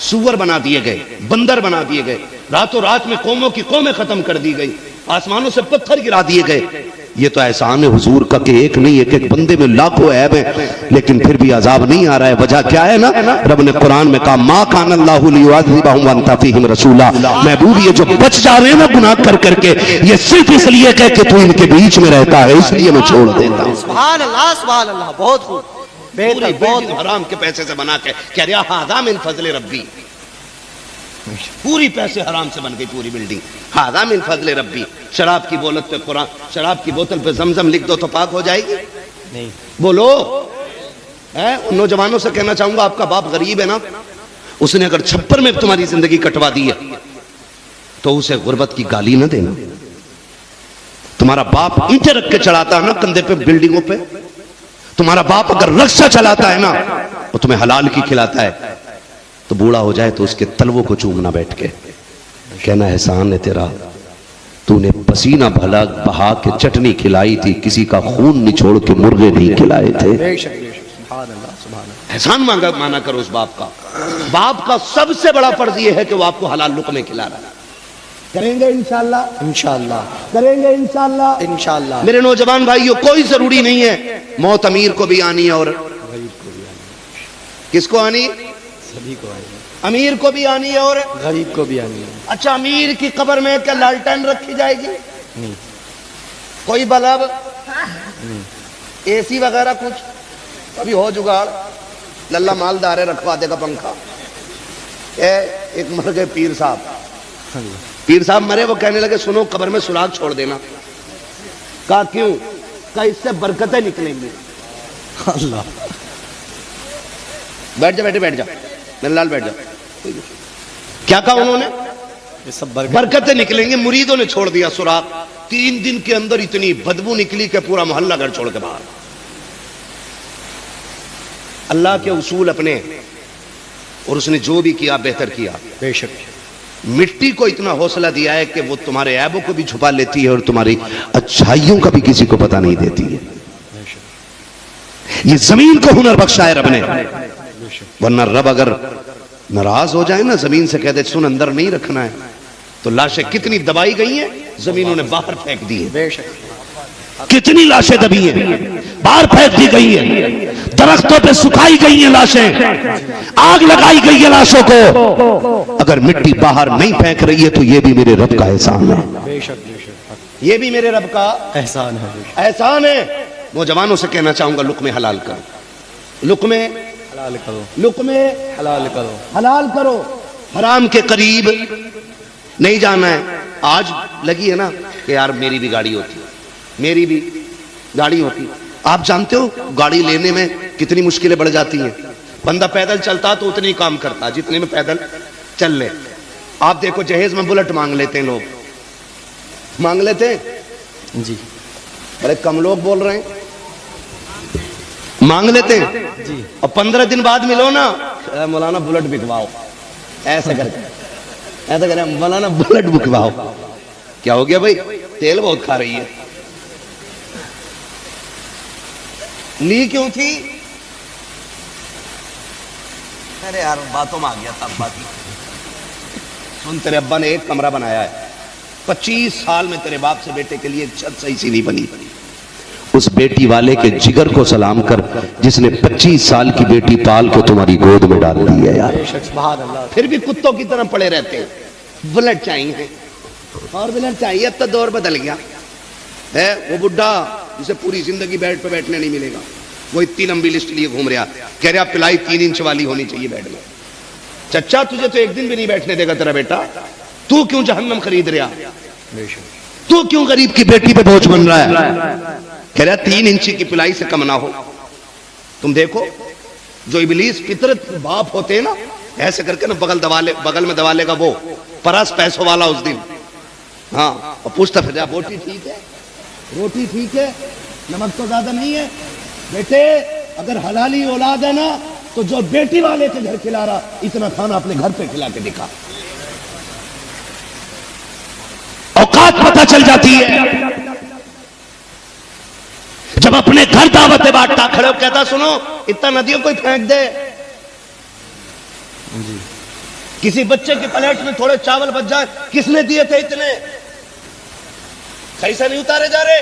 سور بنا دیے گئے, بندر بنا دیے گئے, راتوں رات میں قوموں کی قومیں ختم کر دی گئی, آسمانوں سے پتھر گرا دیے گئے. یہ تو احسان ہے حضور کا کہ ایک نہیں ایک ایک بندے میں لاکھوں عیب ہیں, لیکن پھر بھی عذاب نہیں آ رہا ہے. وجہ کیا ہے نا, رب نے قرآن میں کہا ما کان اللہ لیعذبہم وانت فیہم رسولا. محبوب یہ جو بچ جا رہے ہیں نا گناہ کر کر کے, یہ صرف اس لیے کہ تو ان کے بیچ میں رہتا ہے, اس لیے میں چھوڑ دیتا ہوں. سبحان اللہ, بہت خوب, پوری بہتر, بہت بلڈنگ حرام کے پیسے سے بنا کے کہہ رہا ھذا من فضل ربی, پوری پیسے حرام سے بن گئی پوری بلڈنگ. ھذا من فضل ربی. شراب کی بولت پہ قرآن, شراب کی بوتل پہ زمزم لکھ دو تو پاک ہو جائے گی؟ نہیں. بولو. ان نوجوانوں سے کہنا چاہوں گا, آپ کا باپ غریب ہے نا, اس نے اگر چھپر میں تمہاری زندگی کٹوا دی ہے تو اسے غربت کی گالی نہ دینا. تمہارا باپ اینٹیں رکھ کے چڑھاتا ہے نا کندھے پہ بلڈنگوں پہ, تمہارا باپ اگر رکشہ چلاتا ہے نا وہ تمہیں حلال کی کھلاتا ہے, تو بوڑھا ہو جائے تو اس کے تلووں کو چومنا بیٹھ کے, کہنا احسان ہے تیرا, تو نے پسینہ بھلا بہا کے چٹنی کھلائی تھی, کسی کا خون نچوڑ کے مرغے نہیں کھلائے تھے. بے شک, سبحان اللہ, سبحان اللہ. احسان مانا کرو اس باپ کا. باپ کا سب سے بڑا فرض یہ ہے کہ وہ آپ کو حلال لقمے کھلا رہا ہے. کریں گے انشاءاللہ, انشاءاللہ, کریں گے انشاءاللہ, انشاءاللہ. میرے نوجوان بھائیو, کوئی ضروری نہیں ہے موت امیر کو بھی آنی ہے اور غریب کو بھی آنی, کس کو آنی, سبھی کو آنی, امیر کو بھی آنی ہے اور غریب کو بھی آنی ہے. اچھا, امیر کی قبر میں کیا لالٹین رکھی جائے گی؟ نہیں. کوئی بلب, نہیں. اے سی وغیرہ کچھ ابھی ہو جگاڑ, للہ مالدار ہے رکھوا دے گا پنکھا. ایک مر گئے پیر صاحب, پیر صاحب مرے, وہ کہنے لگے سنو قبر میں سراغ چھوڑ دینا. کہا کیوں؟ کہا اس سے برکتیں نکلیں گی. اللہ. بیٹھ جا بیٹھے, بیٹھ جا میرے لال, بیٹھ جا. کیا کہا انہوں نے؟ یہ سب برکتیں نکلیں گے. مریدوں نے چھوڑ دیا سراغ, 3 دن کے اندر اتنی بدبو نکلی کہ پورا محلہ گھر چھوڑ کے باہر. اللہ کے اصول اپنے, اور اس نے جو بھی کیا بہتر کیا. بے شک. مٹی کو اتنا حوصلہ دیا ہے کہ وہ تمہارے عیبوں کو بھی چھپا لیتی ہے اور تمہاری اچھائیوں کا بھی کسی کو پتہ نہیں دیتی ہے. یہ زمین کو ہنر بخشا ہے رب نے, ورنہ رب اگر ناراض ہو جائے نا, زمین سے کہہ دے سن اندر نہیں رکھنا ہے, تو لاشیں کتنی دبائی گئی ہیں, زمینوں نے باہر پھینک دی ہے. بے شک. کتنی لاشیں دبی ہیں, باہر پھینک دی گئی ہیں, درختوں پہ سکھائی گئی ہیں لاشیں, آگ لگائی گئی ہے لاشوں کو. اگر مٹی باہر نہیں پھینک رہی ہے تو یہ بھی میرے رب کا احسان ہے. بے شک, بے شک, یہ بھی میرے رب کا احسان ہے. احسان ہے. نوجوانوں سے کہنا چاہوں گا لقمے حلال کرو, لقمے حلال کرو, لقمے حلال کرو. حلال کرو. حرام کے قریب نہیں جانا ہے. آج لگی ہے نا کہ یار میری بھی گاڑی ہوتی, میری بھی گاڑی ہوتی. آپ جانتے ہو گاڑی لینے میں کتنی مشکلیں بڑھ جاتی ہیں. بندہ پیدل چلتا تو اتنی کام کرتا جتنے میں پیدل چل لے. آپ دیکھو جہیز میں بلٹ مانگ لیتے ہیں لوگ, مانگ لیتے ہیں جی. بڑے کم لوگ بول رہے ہیں, مانگ لیتے ہیں جی. اور 15 دن بعد ملو نا, مولانا بلٹ بکواؤ, ایسے کر کے ایسا کریں مولانا بلٹ بکواؤ. کیا ہو گیا بھائی؟ تیل بہت کھا رہی ہے. لی کیوں تھی؟ ارے یار باتوں میں آ گیا تھا. ابا کی سن, تیرے ابا نے ایک کمرہ بنایا ہے, 25 سال میں تیرے باپ سے بیٹے کے لیے ایک چھت صحیح سی نہیں بنی. اس بیٹی والے کے جگر کو سلام کر جس نے 25 سال کی بیٹی پال کو تمہاری گود میں ڈال دی ہے. یار سبحان اللہ. پھر بھی کتوں کی طرح پڑے رہتے ہیں. بلٹ چاہیے اور بلٹ چاہیے. اب تو دور بدل گیا ہے. وہ بڈھا جسے پوری زندگی بیڈ پہ بیٹھنے نہیں ملے گا, وہ اتنی لمبی لسٹ لیے گھوم رہا, کہہ رہا پلائی 3 انچ والی ہونی چاہیے بیڈ میں. چچا تجھے تو ایک دن بھی نہیں بیٹھنے دے گا تیرا بیٹا. تو کیوں جہنم خرید رہا, تو کیوں غریب کی بیٹی پہ بوجھ بن رہا ہے. کہہ رہا 3 انچی کی پلائی سے کم نہ ہو. تم دیکھو جو ابلیس فطرت باپ ہوتے ہیں نا, ایسے کر کے نا بغل میں دبا لے گا وہ پرس پیسوں والا اس دن. ہاں, اور پوچھتا پھر روٹی ٹھیک ہے, روٹی ٹھیک ہے, نمک تو زیادہ نہیں ہے. بیٹے اگر حلالی اولاد ہے نا تو جو بیٹی والے کے گھر کھلا رہا اتنا کھانا اپنے گھر پہ کھلا کے دکھا. اوقات پتہ چل جاتی ہے جب اپنے گھر دعوت بانٹتا, کھڑے ہو کہتا سنو اتنا ندیوں کوئی پھینک دے. کسی بچے کی پلیٹ میں تھوڑے چاول بچ جائے، کس نے دیے تھے اتنے؟ صحیح سے نہیں اتارے جا رہے،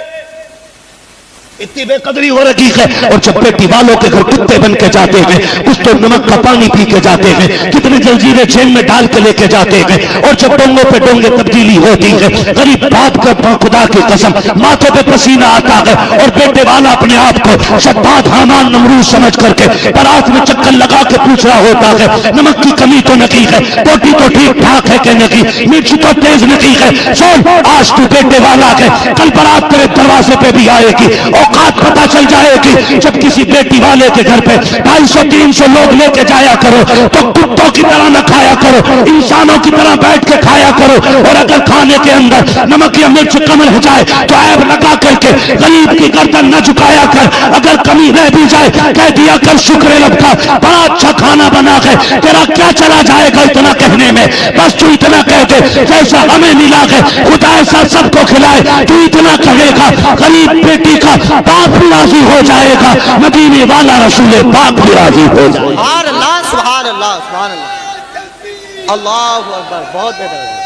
اتنی بے قدری ہو رکھی ہے۔ اور جب بیٹی والوں کے گھر کتے بن کے جاتے ہیں، کچھ تو نمک کا پانی پی کے جاتے ہیں، کتنے جنجیریں جیل میں ڈال کے لے کے جاتے ہیں، اور جب ڈونگوں پہ ڈونگے تبدیلی ہوتی ہے، غریب باپ کا خدا کی قسم ماتھے پہ پسینہ آتا ہے، اور بیٹے والا اپنے آپ کو شداد حامان نمرود سمجھ کر کے بارات میں چکر لگا کے پوچھ رہا ہوتا ہے، نمک کی کمی تو نہیں ہے، روٹی تو ٹھیک ٹھاک ہے کہ نہیں، مرچ تو تیز نہیں ہے، سن آج تو بیٹے والا ہے، کل بارات تیرے دروازے پہ بھی آئے گی، اوقات پتہ چل جائے گی۔ جب کسی بیٹی والے کے گھر پہ 250-300 لوگ لے کے جایا کرو تو کتوں کی طرح نہ کھایا کرو، انسانوں کی طرح بیٹھ کے کھایا کرو، اور اگر کھانے کے اندر نمک یا مرچ کم رہ جائے تو عیب لگا کر کے غریب کی گردن نہ جھکایا کر، اگر کمی رہ بھی جائے کہہ دیا کر شکر رب کا، بڑا اچھا کھانا بنا ہے، تیرا کیا چلا جائے گا اتنا کہنے میں، بس تو اتنا کہہ دے جیسا ہمیں ملا ہے خدا ایسا سب کو کھلائے، تو اتنا کہے گا غریب بیٹی کا باپ بھی راضی ہو جائے گا، مدینے والا رسول پاک بھی راضی ہو جائے گا۔ سبحان اللہ سبحان اللہ سبحان اللہ، اللہ اکبر، بہت بہتر۔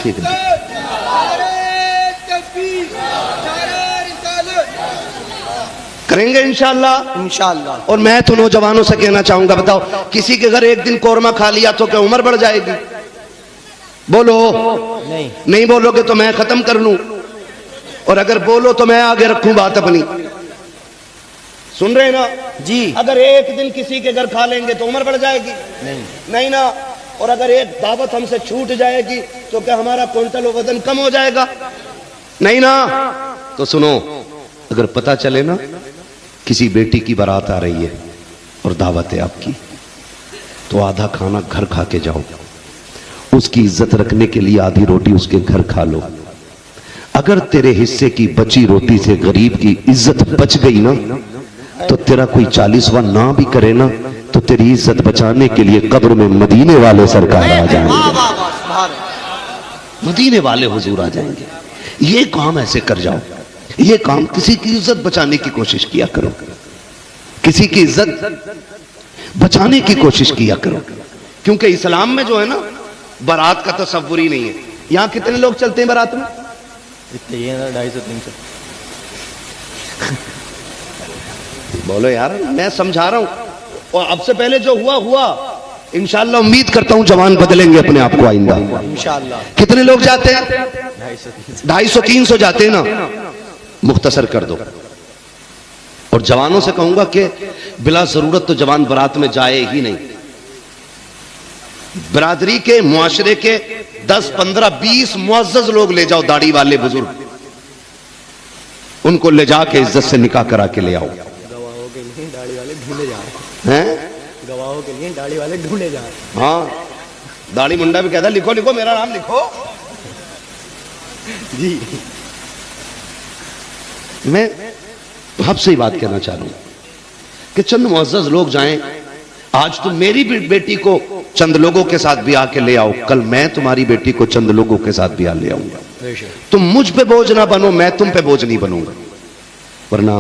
ٹھیک ہے، کریں گے انشاءاللہ انشاءاللہ۔ اور میں تو نوجوانوں سے کہنا چاہوں گا، بتاؤ کسی کے گھر ایک دن قورمہ کھا لیا تو کیا عمر بڑھ جائے گی؟ بولو، نہیں بولو گے تو میں ختم کر لوں، اور اگر بولو تو میں آگے رکھوں بات اپنی، سن رہے نا جی، اگر ایک دن کسی کے گھر کھا لیں گے تو عمر بڑھ جائے گی؟ نہیں نا، اور اگر ایک دعوت ہم سے چھوٹ جائے گی تو کیا ہمارا کوئنٹل وزن کم ہو جائے گا؟ نہیں نا۔ تو سنو، اگر پتہ چلے نا کسی بیٹی کی بارات آ رہی ہے اور دعوت ہے آپ کی، تو آدھا کھانا گھر کھا کے جاؤ، اس کی عزت رکھنے کے لیے آدھی روٹی اس کے گھر کھا لو، اگر تیرے حصے کی بچی روٹی سے غریب کی عزت بچ گئی نا تو تیرا کوئی 40واں نہ بھی کرے نا تو تیری عزت بچانے کے لیے قبر میں مدینے والے سرکار آ جائیں گے، مدینے والے حضور آ جائیں گے۔ یہ کام ایسے کر جاؤ، یہ کام کسی کی عزت بچانے کی کوشش کیا کرو، کسی کی عزت بچانے کی کوشش کیا کرو، کیونکہ اسلام میں جو ہے نا بارات کا تصور ہی نہیں ہے۔ یہاں کتنے لوگ چلتے ہیں بارات میں؟ اتنے ہی ہیں، 250-300۔ بولو یار، میں سمجھا رہا ہوں، اور اب سے پہلے جو ہوا ہوا، انشاءاللہ امید کرتا ہوں جوان بدلیں گے اپنے آپ کو آئندہ۔ انشاءاللہ۔ کتنے لوگ جاتے ہیں؟ 250-300۔ 250-300 جاتے ہیں نا، مختصر کر دو۔ اور جوانوں سے کہوں گا کہ بلا ضرورت تو جوان برات میں جائے ہی نہیں، برادری کے، معاشرے کے 10 15 20 معزز لوگ لے جاؤ، داڑھی والے بزرگ، ان کو لے جا کے عزت سے نکاح کرا کے لے آؤ۔ گواہوں کے لیے داڑھی والے ڈھونڈے جا رہے ہیں؟ ہیں، گواہوں کے لیے داڑھی والے ڈھونڈے جا رہے ہیں۔ ہاں، داڑھی منڈا بھی کہتا لکھو لکھو میرا نام لکھو۔ جی، میں آپ سے ہی بات کہنا چاہ رہا ہوں کہ چند معزز لوگ جائیں، آج تم میری بیٹی کو چند لوگوں کے ساتھ بھی آ کے لے آؤ، کل میں تمہاری بیٹی کو چند لوگوں کے ساتھ بھی آ لے آؤں گا۔ بے شک۔ تم مجھ پہ بوجھ نہ بنو، میں تم پہ بوجھ نہیں بنوں گا، ورنہ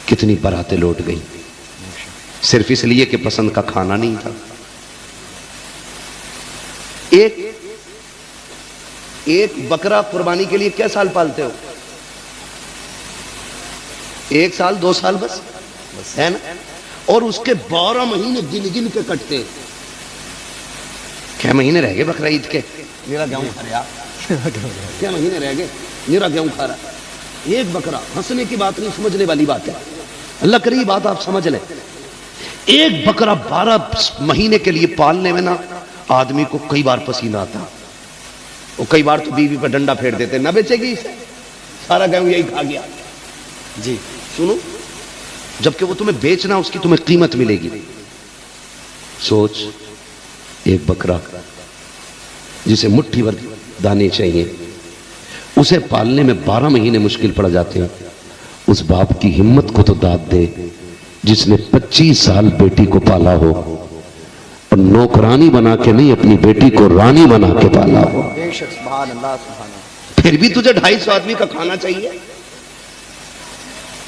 کتنی براتیں لوٹ گئی صرف اس لیے کہ پسند کا کھانا نہیں تھا۔ ایک بکرا قربانی کے لیے کیا سال پالتے ہو؟ 1 سال 2 سال بس ہے نا، اور اس کے 12 مہینے گن گن کے کٹتے ہیں۔ کیا مہینے رہ گئے بکرا عید کے؟ میرا گیہوں کھا رہا، کیا مہینے رہ گئے، میرا گیہوں کھا رہا۔ ایک بکرا، ہنسنے کی بات نہیں، سمجھنے والی بات ہے، اللہ کرے یہ بات آپ سمجھ لیں۔ ایک بکرا 12 مہینے کے لیے پالنے میں نا آدمی کو کئی بار پسینہ آتا، وہ کئی بار تو بیوی پہ ڈنڈا پھیر دیتے، نہ بیچے گی اسے، سارا گیہوں یہی کھا گیا۔ جی، سنو، جبکہ وہ تمہیں بیچنا، اس کی تمہیں قیمت ملے گی۔ سوچ، ایک بکرا جسے مٹھی بھر دانے چاہیے، اسے پالنے میں 12 مہینے مشکل پڑ جاتے ہیں، اس باپ کی ہمت کو تو داد دے جس نے 25 سال بیٹی کو پالا ہو، اور نوکرانی بنا کے نہیں، اپنی بیٹی کو رانی بنا کے پالا ہو. بے شک سبحان اللہ سبحان اللہ. پھر بھی تجھے 250 آدمی کا کھانا چاہیے.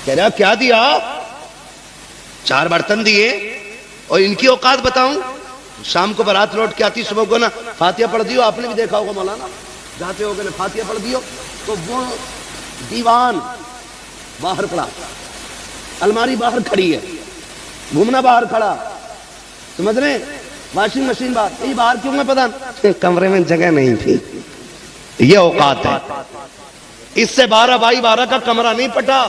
کہہ رہا کیا دیا؟ 4 برتن دیے. اور ان کی اوقات بتاؤں، شام کو بارات لوٹ کے آتی، صبح کو نا فاتحہ پڑھ دیو. آپ نے بھی دیکھا ہوگا مولانا جاتے ہو کہ فاتحہ پڑھ دیو تو وہ دیوان باہر پڑا، الماری باہر کھڑی ہے، گھومنا باہر کھڑا، سمجھ رہے ہیں، واشنگ مشین باہر. یہ باہر کیوں ہے پتا؟ کمرے میں جگہ نہیں تھی. یہ اوقات ہے. اس سے 12 بائی 12 کا کمرہ نہیں پٹا،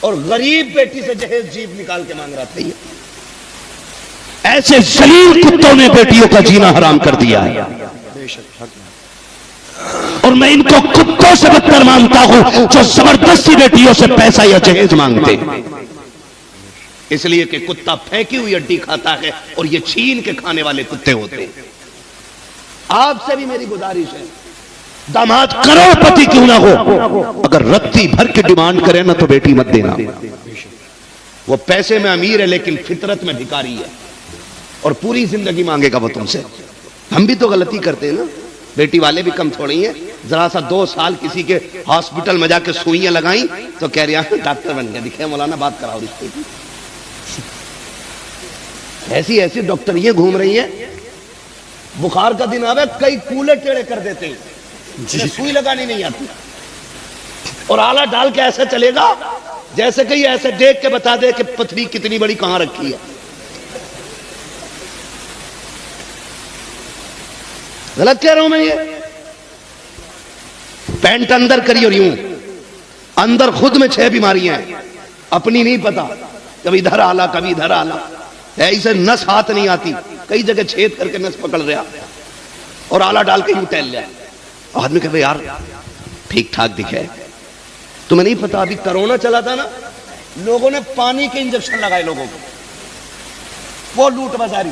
اور غریب بیٹی سے جہیز جیب نکال کے مانگ رہا تھا. یہ ایسے ذلیل کتوں نے بیٹیوں کا جینا حرام کر دیا ہے. بے شک حق. اور میں ان کو کتوں سے بدتر مانتا ہوں جو زبردستی بیٹیوں سے پیسہ یا جہیز مانگتے. اس لیے کہ کتا پھینکی ہوئی ہڈی کھاتا ہے اور یہ چھین کے کھانے والے کتے ہوتے ہیں. آپ سے بھی میری گزارش ہے، داماد کروڑ پتی کیوں نہ ہو، اگر رتی بھر کے ڈیمانڈ کرے نا تو بیٹی مت دینا. وہ پیسے میں امیر ہے لیکن فطرت میں بھکاری ہے، اور پوری زندگی مانگے گا وہ تم سے. ہم بھی تو غلطی کرتے ہیں نا، بیٹی والے بھی کم تھوڑی ہیں. ذرا سا 2 سال کسی کے ہاسپٹل میں جا کے سوئیاں لگائیں تو کہہ رہے ہیں ڈاکٹر بن گیا. دکھے مولانا بات کراؤ رشتے کی. ایسی ایسی ڈاکٹریاں گھوم رہی ہیں، بخار کا دن آوے کئی کولے ٹیڑے کر دیتے ہیں، سوئی لگانی نہیں آتی، اور آلہ ڈال کے ایسے چلے گا جیسے کہ یہ ایسے دیکھ کے بتا دے کہ پتھری کتنی بڑی کہاں رکھی ہے. غلط کہہ رہا ہوں میں؟ یہ پینٹ اندر کری اور یوں اندر خود میں 6 بیماریاں ہیں، اپنی نہیں پتا، کبھی ادھر آلہ کبھی ادھر آلہ، ایسے نس ہاتھ نہیں آتی، کئی جگہ چھید کر کے نس پکڑ رہا اور آلہ ڈال کے یوں ٹہل لیا. آدمی کہے یار ٹھیک ٹھاک دکھے. تمہیں نہیں پتا ابھی کرونا چلا تھا نا، لوگوں نے پانی کے انجیکشن لگائے لوگوں کو، وہ لوٹ بازاری.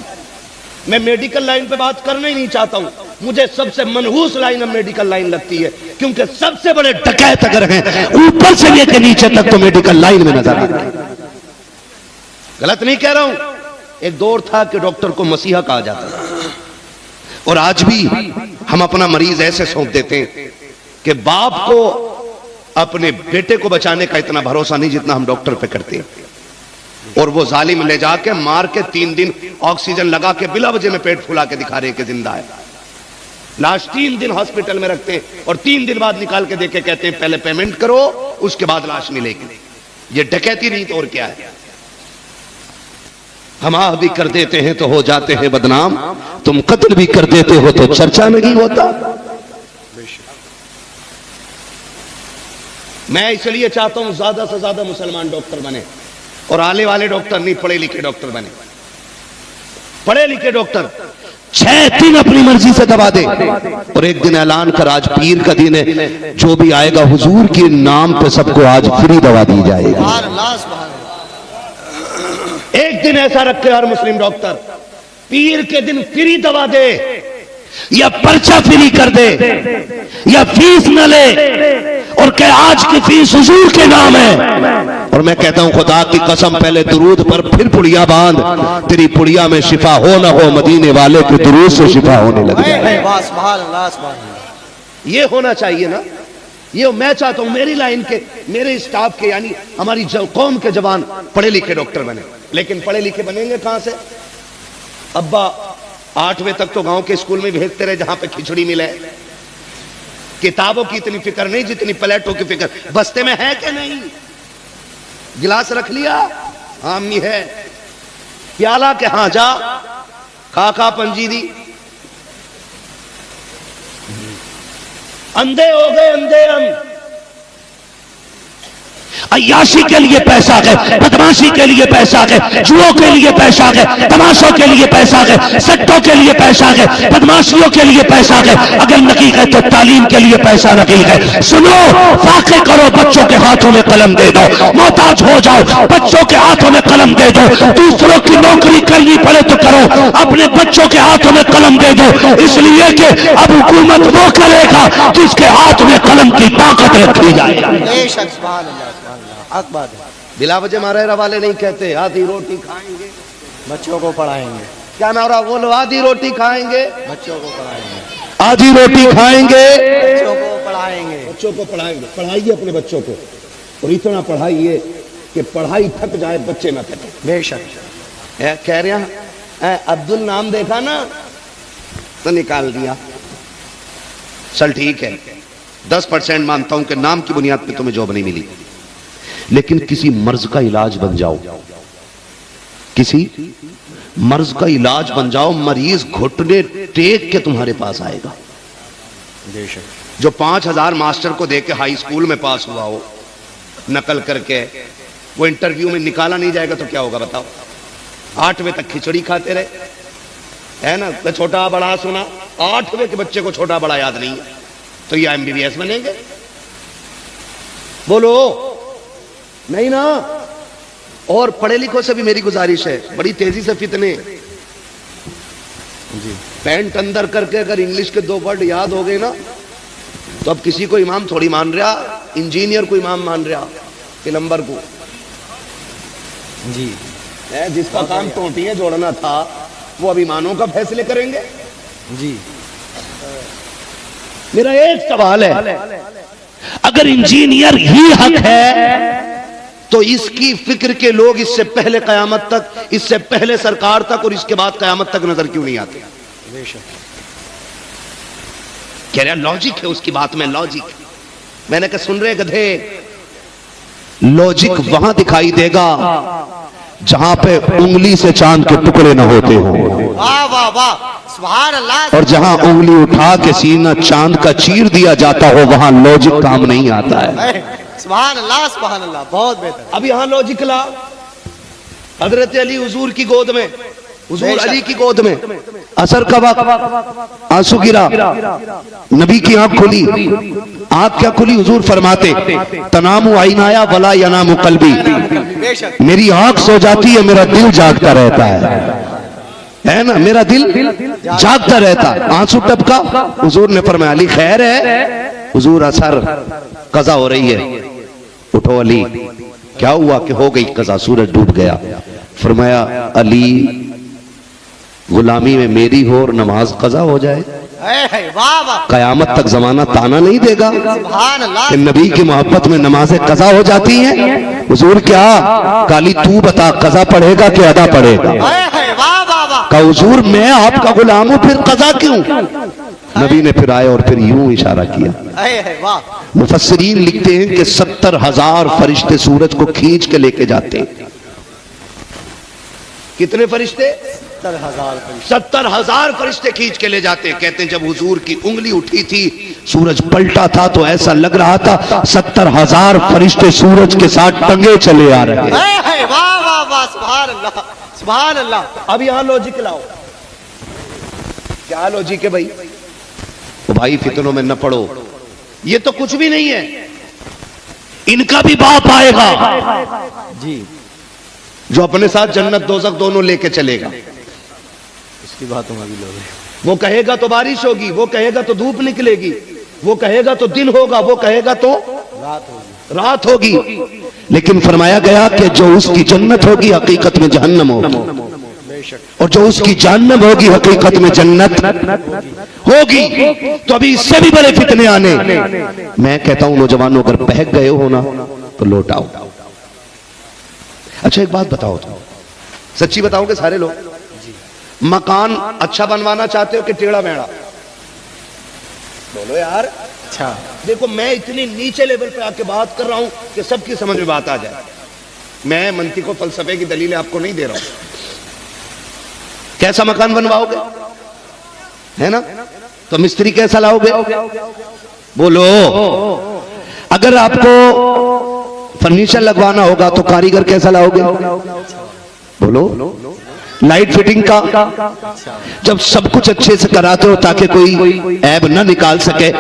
میں میڈیکل لائن پہ بات کرنا ہی نہیں چاہتا ہوں، مجھے سب سے منحوس لائن اب میڈیکل لائن لگتی ہے، کیونکہ سب سے بڑے ڈکیت اگر ہیں اوپر سے لے کے نیچے تک تو میڈیکل لائن میں نظر آتے ہیں. غلط نہیں کہہ رہا ہوں. ایک دور تھا کہ ڈاکٹر کو مسیحا کہا جاتا تھا، اور آج بھی ہم اپنا مریض ایسے سونپ دیتے ہیں کہ باپ کو اپنے بیٹے کو بچانے کا اتنا بھروسہ نہیں جتنا ہم ڈاکٹر پہ کرتے ہیں. اور وہ ظالم لے جا کے مار کے 3 دن آکسیجن لگا کے بلا وجہ میں پیٹ پھلا کے دکھا رہے کہ زندہ ہے. لاش 3 دن ہاسپٹل میں رکھتے ہیں اور 3 دن بعد نکال کے دے کے کہتے ہیں پہلے پیمنٹ کرو اس کے بعد لاش ملے گی. یہ ڈکیتی نہیں تو اور کیا ہے. ہم آہ بھی کر دیتے ہیں تو ہو جاتے ہیں بدنام، تم قتل بھی کر دیتے ہو تو چرچا نہیں ہوتا. میں اس لیے چاہتا ہوں زیادہ سے زیادہ مسلمان ڈاکٹر بنے، اور آلے والے ڈاکٹر نہیں، پڑھے لکھے ڈاکٹر بنے. پڑھے لکھے ڈاکٹر 6 دن اپنی مرضی سے دوا دے اور ایک دن اعلان کر آج پیر کا دن ہے، جو بھی آئے گا حضور کے نام پہ سب کو آج فری دوا دی جائے گی. سبحان اللہ سبحان اللہ. ایک دن ایسا رکھے ہر مسلم ڈاکٹر، پیر کے دن فری دوا دے، یا پرچہ فری کر دے، یا فیس نہ لے، اور کہ آج کی فیس حضور کے نام ہے. اور میں کہتا ہوں خدا کی قسم پہلے درود پر پھر پڑیا باندھ، تیری پڑیا میں شفا ہو نہ ہو مدینے والے کے درود سے شفا ہونے لگے. سبحان اللہ سبحان اللہ. یہ ہونا چاہیے نا. یہ میں چاہتا ہوں میری لائن کے، میرے اسٹاف کے، یعنی ہماری قوم کے جوان پڑھے لکھے ڈاکٹر بنے. لیکن پڑھے لکھے بنیں گے کہاں سے؟ ابا 8ویں تک تو گاؤں کے اسکول میں بھیجتے رہے جہاں پہ کھچڑی ملے. کتابوں کی اتنی فکر نہیں جتنی پلیٹوں کی فکر. بستے میں ہے کہ نہیں؟ گلاس رکھ لیا؟ ہاں امی ہے. پیالہ کے ہاں جا کھا پنجی دی. اندھے ہو گئے اندھے ہم. عیاشی کے لیے پیسہ ہے، بدماشی کے لیے پیسہ ہے، جوؤں کے لیے پیسہ ہے، تماشوں کے لیے پیسہ ہے، سٹوں کے لیے پیسہ ہے، بدماشیوں کے لیے پیسہ ہے. اگر نہیں ہے تو تعلیم کے لیے پیسہ نہیں ہے. سنو، فاقے کرو بچوں کے ہاتھوں میں قلم دے دو، محتاج ہو جاؤ بچوں کے ہاتھوں میں قلم دے دو. دوسروں کی نوکری کرنی پڑے تو کرو، اپنے بچوں کے ہاتھوں میں قلم دے دو. اس لیے کہ اب حکومت وہ کرے گا جس کے ہاتھ میں قلم کی طاقت رکھی جائے. بے شک سبحان اللہ سبحان اللہ. حق بات ہے. بلا وجہ ہمارے روالے نہیں کہتے آدھی روٹی کھائیں گے بچوں کو پڑھائیں گے. کیا میں بولو آدھی روٹی کھائیں گے بچوں کو پڑھائیں گے، آدھی روٹی کھائیں گے بچوں کو پڑھائیں گے، بچوں کو پڑھائیں گے. پڑھائیے اپنے بچوں کو اور اتنا پڑھائیے کہ پڑھائی تھک جائے بچے نہ تھکے. بے شک. کہہ رہے ہیں عبد النام دیکھا نا تو نکال دیا. چل ٹھیک ہے 10% مانتا ہوں کہ نام کی بنیاد پہ تمہیں جاب نہیں ملی، لیکن کسی مرض کا علاج بن جاؤ، کسی مرض کا علاج بن جاؤ، مریض گھٹنے ٹیک کے تمہارے پاس آئے گا. بے شک. جو 5000 ماسٹر کو دے کے ہائی اسکول میں پاس ہوا ہو نقل کر کے، وہ انٹرویو میں نکالا نہیں جائے گا تو کیا ہوگا بتاؤ؟ 8ویں تک کھچڑی کھاتے رہے ہے نا. چھوٹا بڑا سنا، 8ویں کے بچے کو چھوٹا بڑا یاد نہیں ہے تو یہ MBBS بنیں گے؟ بولو نہیں نا. اور پڑھے لکھوں سے بھی میری گزارش ہے، بڑی تیزی سے فتنے. جی. پینٹ اندر کر کے اگر انگلش کے 2 ورڈ یاد ہو گئے نا تو اب کسی کو امام تھوڑی مان رہا، انجینئر کو امام مان رہا، پلمبر کو. جی. جس کا کام ٹوٹیاں جوڑنا تھا وہ اب ایمانوں کا فیصلے کریں گے. جی. میرا ایک سوال ہے، اگر انجینئر ہی حق ہے تو اس کی فکر کے لوگ اس سے پہلے قیامت تک، اس سے پہلے سرکار تک اور اس کے بعد قیامت تک نظر کیوں نہیں آتے؟ بے شک. کہہ رہا لاجک ہے اس کی بات میں، لاجک. میں نے کہا سن رہے گدھے، لاجک وہاں دکھائی دے گا جہاں پہ انگلی سے چاند کے ٹکڑے نہ ہوتے ہوں، واہ واہ واہ، سبحان اللہ. اور جہاں انگلی اٹھا کے سینہ چاند کا چیر دیا جاتا ہو وہاں لاجک کام نہیں آتا ہے. سبحان اللہ سبحان اللہ، بہت بہتر. اب یہاں لاجک لا. حضرت علی حضور کی گود میں، حضور علی کی گود میں عصر کا وقت، آنسو گرا، نبی کی آنکھ کھلی. آنکھ کیا کھلی؟ حضور فرماتے تنام عینایا ولا ینام قلبی، بے شک. میری آنکھ سو جاتی ہے میرا دل جاگتا رہتا ہے نا، میرا دل جاگتا رہتا. آنسو ٹپکا، حضور نے فرمایا علی خیر ہے؟ حضور اثر قضا ہو رہی ہے. اٹھو علی. کیا ہوا؟ کہ ہو گئی قضا، سورج ڈوب گیا. فرمایا علی غلامی میں میری ہو اور نماز قضا ہو جائے، واہ واہ، قیامت تک زمانہ تانا نہیں دے گا سبحان اللہ. کہ نبی کی محبت میں نمازیں قضا ہو جاتی ہیں؟ حضور کیا کالی تو بتا قضا پڑھے گا کہ ادا پڑھے گا؟ واہ واہ واہ. کہا حضور میں آپ کا غلام ہوں پھر قضا کیوں؟ نبی نے پھر آئے اور پھر یوں اشارہ کیا. واہ. مفسرین لکھتے ہیں کہ 70,000 فرشتے سورج کو کھینچ کے لے کے جاتے ہیں. کتنے فرشتے؟ 70,000 فرشتے کھینچ کے لے جاتے ہیں. کہتے ہیں جب حضور کی انگلی اٹھی تھی سورج پلٹا تھا تو ایسا لگ رہا تھا 70,000 فرشتے سورج کے ساتھ ٹنگے چلے آ رہے ہیں. واہ واہ واہ، سبحان اللہ سبحان اللہ. اب یہاں لوجک لاؤ. کیا لوجک ہے بھائی؟ بھائی فتنوں میں نہ پڑو، یہ تو کچھ بھی نہیں ہے. ان کا بھی باپ آئے گا جی، جو اپنے ساتھ جنت دوزخ دونوں لے کے چلے گا. اس کی باتوں میں بھی لوگ، وہ کہے گا تو بارش ہوگی، وہ کہے گا تو دھوپ نکلے گی، وہ کہے گا تو دن ہوگا، وہ کہے گا تو رات ہوگی. لیکن فرمایا گیا کہ جو اس کی جنت ہوگی حقیقت میں جہنم ہوگی، اور جو اس کی جہنم ہوگی حقیقت میں جنت ہوگی. تو ابھی اس سے بھی بڑے فتنے آنے. میں کہتا ہوں نوجوانوں اگر بہک گئے ہو نا تو لوٹ آؤ. اچھا ایک بات بتاؤ، تو سچی بتاؤ کہ سارے لوگ مکان اچھا بنوانا چاہتے ہو کہ ٹیڑھا میڑھا؟ بولو یار. اچھا دیکھو میں اتنی نیچے لیول پہ آ کے بات کر رہا ہوں کہ سب کی سمجھ میں بات آ جائے. میں منطق و فلسفے کی دلیلیں آپ کو نہیں دے رہا ہوں. کیسا مکان بنواؤ گے ہے نا؟ تو مستری کیسا لاؤ گے؟ بولو. اگر آپ کو فرنیچر لگوانا ہوگا تو کاریگر کیسا لاؤ گے؟ بولو. لائٹ فٹنگ کا جب سب کچھ اچھے سے کراتے ہو تاکہ کوئی عیب نہ نکال سکے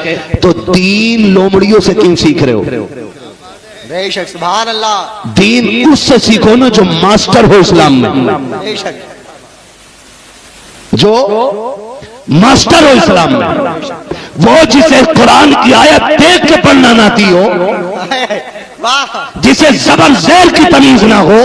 تو 3 لومڑیوں سے کیوں سیکھ رہے ہو؟ بے شک سبحان اللہ. دین اس سے سیکھو نا جو ماسٹر ہو اسلام میں، بے شک جو ماسٹر ہو اسلام میں، وہ جسے قرآن کی آیت دیکھ کے پڑھنا نہ آتی ہو واہ جسے زبر زیر کی تمیز نہ ہو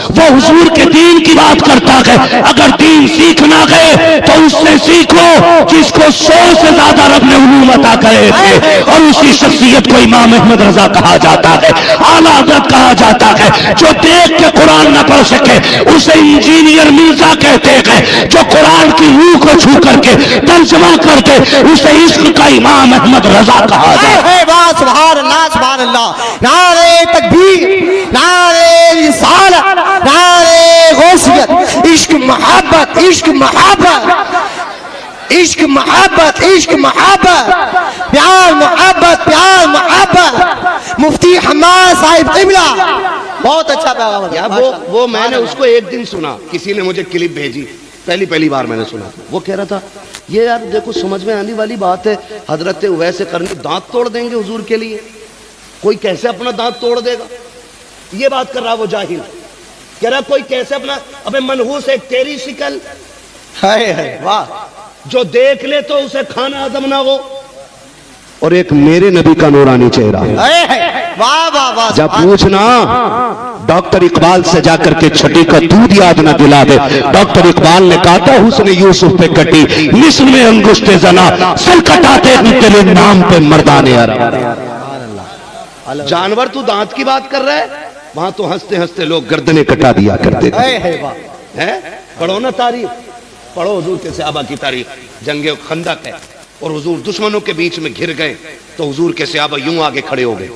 وہ حضور کے دین کی بات کرتا ہے. اگر دین سیکھنا ہے تو اس سے سیکھو جس کو 100 سے زیادہ رب نے علوم عطا کرے تھے, اور اسی شخصیت کو امام احمد رضا کہا جاتا ہے, اعلیٰ حضرت کہا جاتا ہے. جو دیکھ کے قرآن نہ پڑھ سکے اسے انجینئر مرزا کہتے ہیں, جو قرآن کی روح کو چھو کر کے ترجمہ کر کے اسے عشق کا امام احمد رضا کہا جاتا ہے. واہ سبحان اللہ سبحان اللہ. نعرے تکبیر, نعرے رسالت, نعرے غوثیت. عشق محبت, عشق محبت, عشق محبت, عشق محبت, پیار محبت, پیار محبت. مفتی حماد صاحب قبلہ بہت اچھا پیغام یا وہ میں نے اس کو ایک دن سنا, کسی نے مجھے کلپ بھیجی, پہلی بار میں نے سنا. وہ کہہ رہا تھا یہ یار دیکھو سمجھ میں آنے والی بات ہے, حضرت اویس قرنی دانت توڑ دیں گے حضور کے لیے, کوئی کیسے اپنا دانت توڑ دے گا, یہ بات کر رہا وہ جاہل. کہہ رہا کوئی کیسے اپنا, ابے منحوس ایک تیری شکل, واہ جو دیکھ لے تو اسے کھانا ہضم نہ ہو, اور ایک میرے نبی کا نورانی چہرہ. واہ واہ واہ. جب پوچھنا ڈاکٹر اقبال سے جا کر کے چھٹی کا دودھ یاد نہ دلا دے. ڈاکٹر اقبال نے کہا تھا حسن یوسف پہ کٹی مصر میں انگشت زنا, سر کٹاتے ہیں تیرے نام پہ مردان عرب. جانور تو دانت کی بات کر رہا ہے, وہاں تو ہنستے ہنستے لوگ گردنیں کٹا دیا کرتے تھے. پڑھو نا تاریخ, پڑھو حضور کے صحابہ کی تاریخ. جنگ خندق ہے اور حضور دشمنوں کے بیچ میں گھر گئے تو حضور کے صحابہ یوں آگے کھڑے ہو گئے,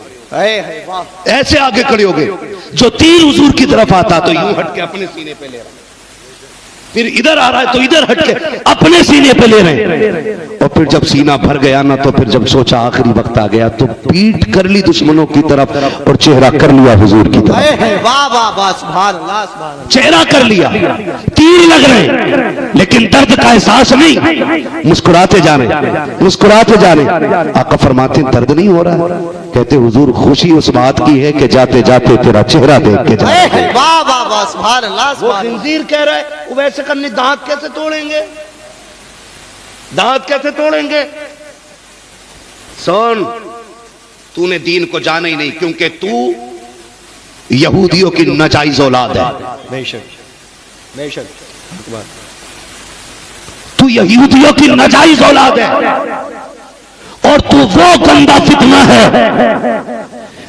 ایسے آگے کھڑے ہو گئے. جو تیر حضور کی طرف آتا تو یوں ہٹ کے اپنے سینے پہ لے رہا, پھر ادھر آ رہا ہے تو ادھر ہٹ کے اپنے سینے پہ لے رہے ہیں. اور پھر جب سینہ بھر گیا نا تو پھر جب سوچا آخری وقت آ گیا تو پیٹ کر لی دشمنوں کی طرف اور چہرہ کر لیا حضور کی طرف. واہ واہ واہ سبحان اللہ سبحان اللہ. چہرہ کر لیا, تیر لگ رہے لیکن درد کا احساس نہیں, مسکراتے جانے مسکراتے جانے. آقا فرماتے ہیں درد نہیں ہو رہا ہے, کہتے حضور خوشی اس بات کی ہے کہ جاتے جاتے تیرا چہرہ دیکھ کے جاتے. واہ واہ واہ سبحان اللہ وہ خنزیر کہہ رہا ہے ویسے کرنے دانت کیسے توڑیں گے, دانت کیسے توڑیں گے. سن تو نے دین کو جانا ہی نہیں, کیونکہ تو یہودیوں کی ناجائز اولاد ہے. بے شک بے شک. تو یہودیوں کی ناجائز اولاد ہے, اور تو وہ گندا فتنہ ہے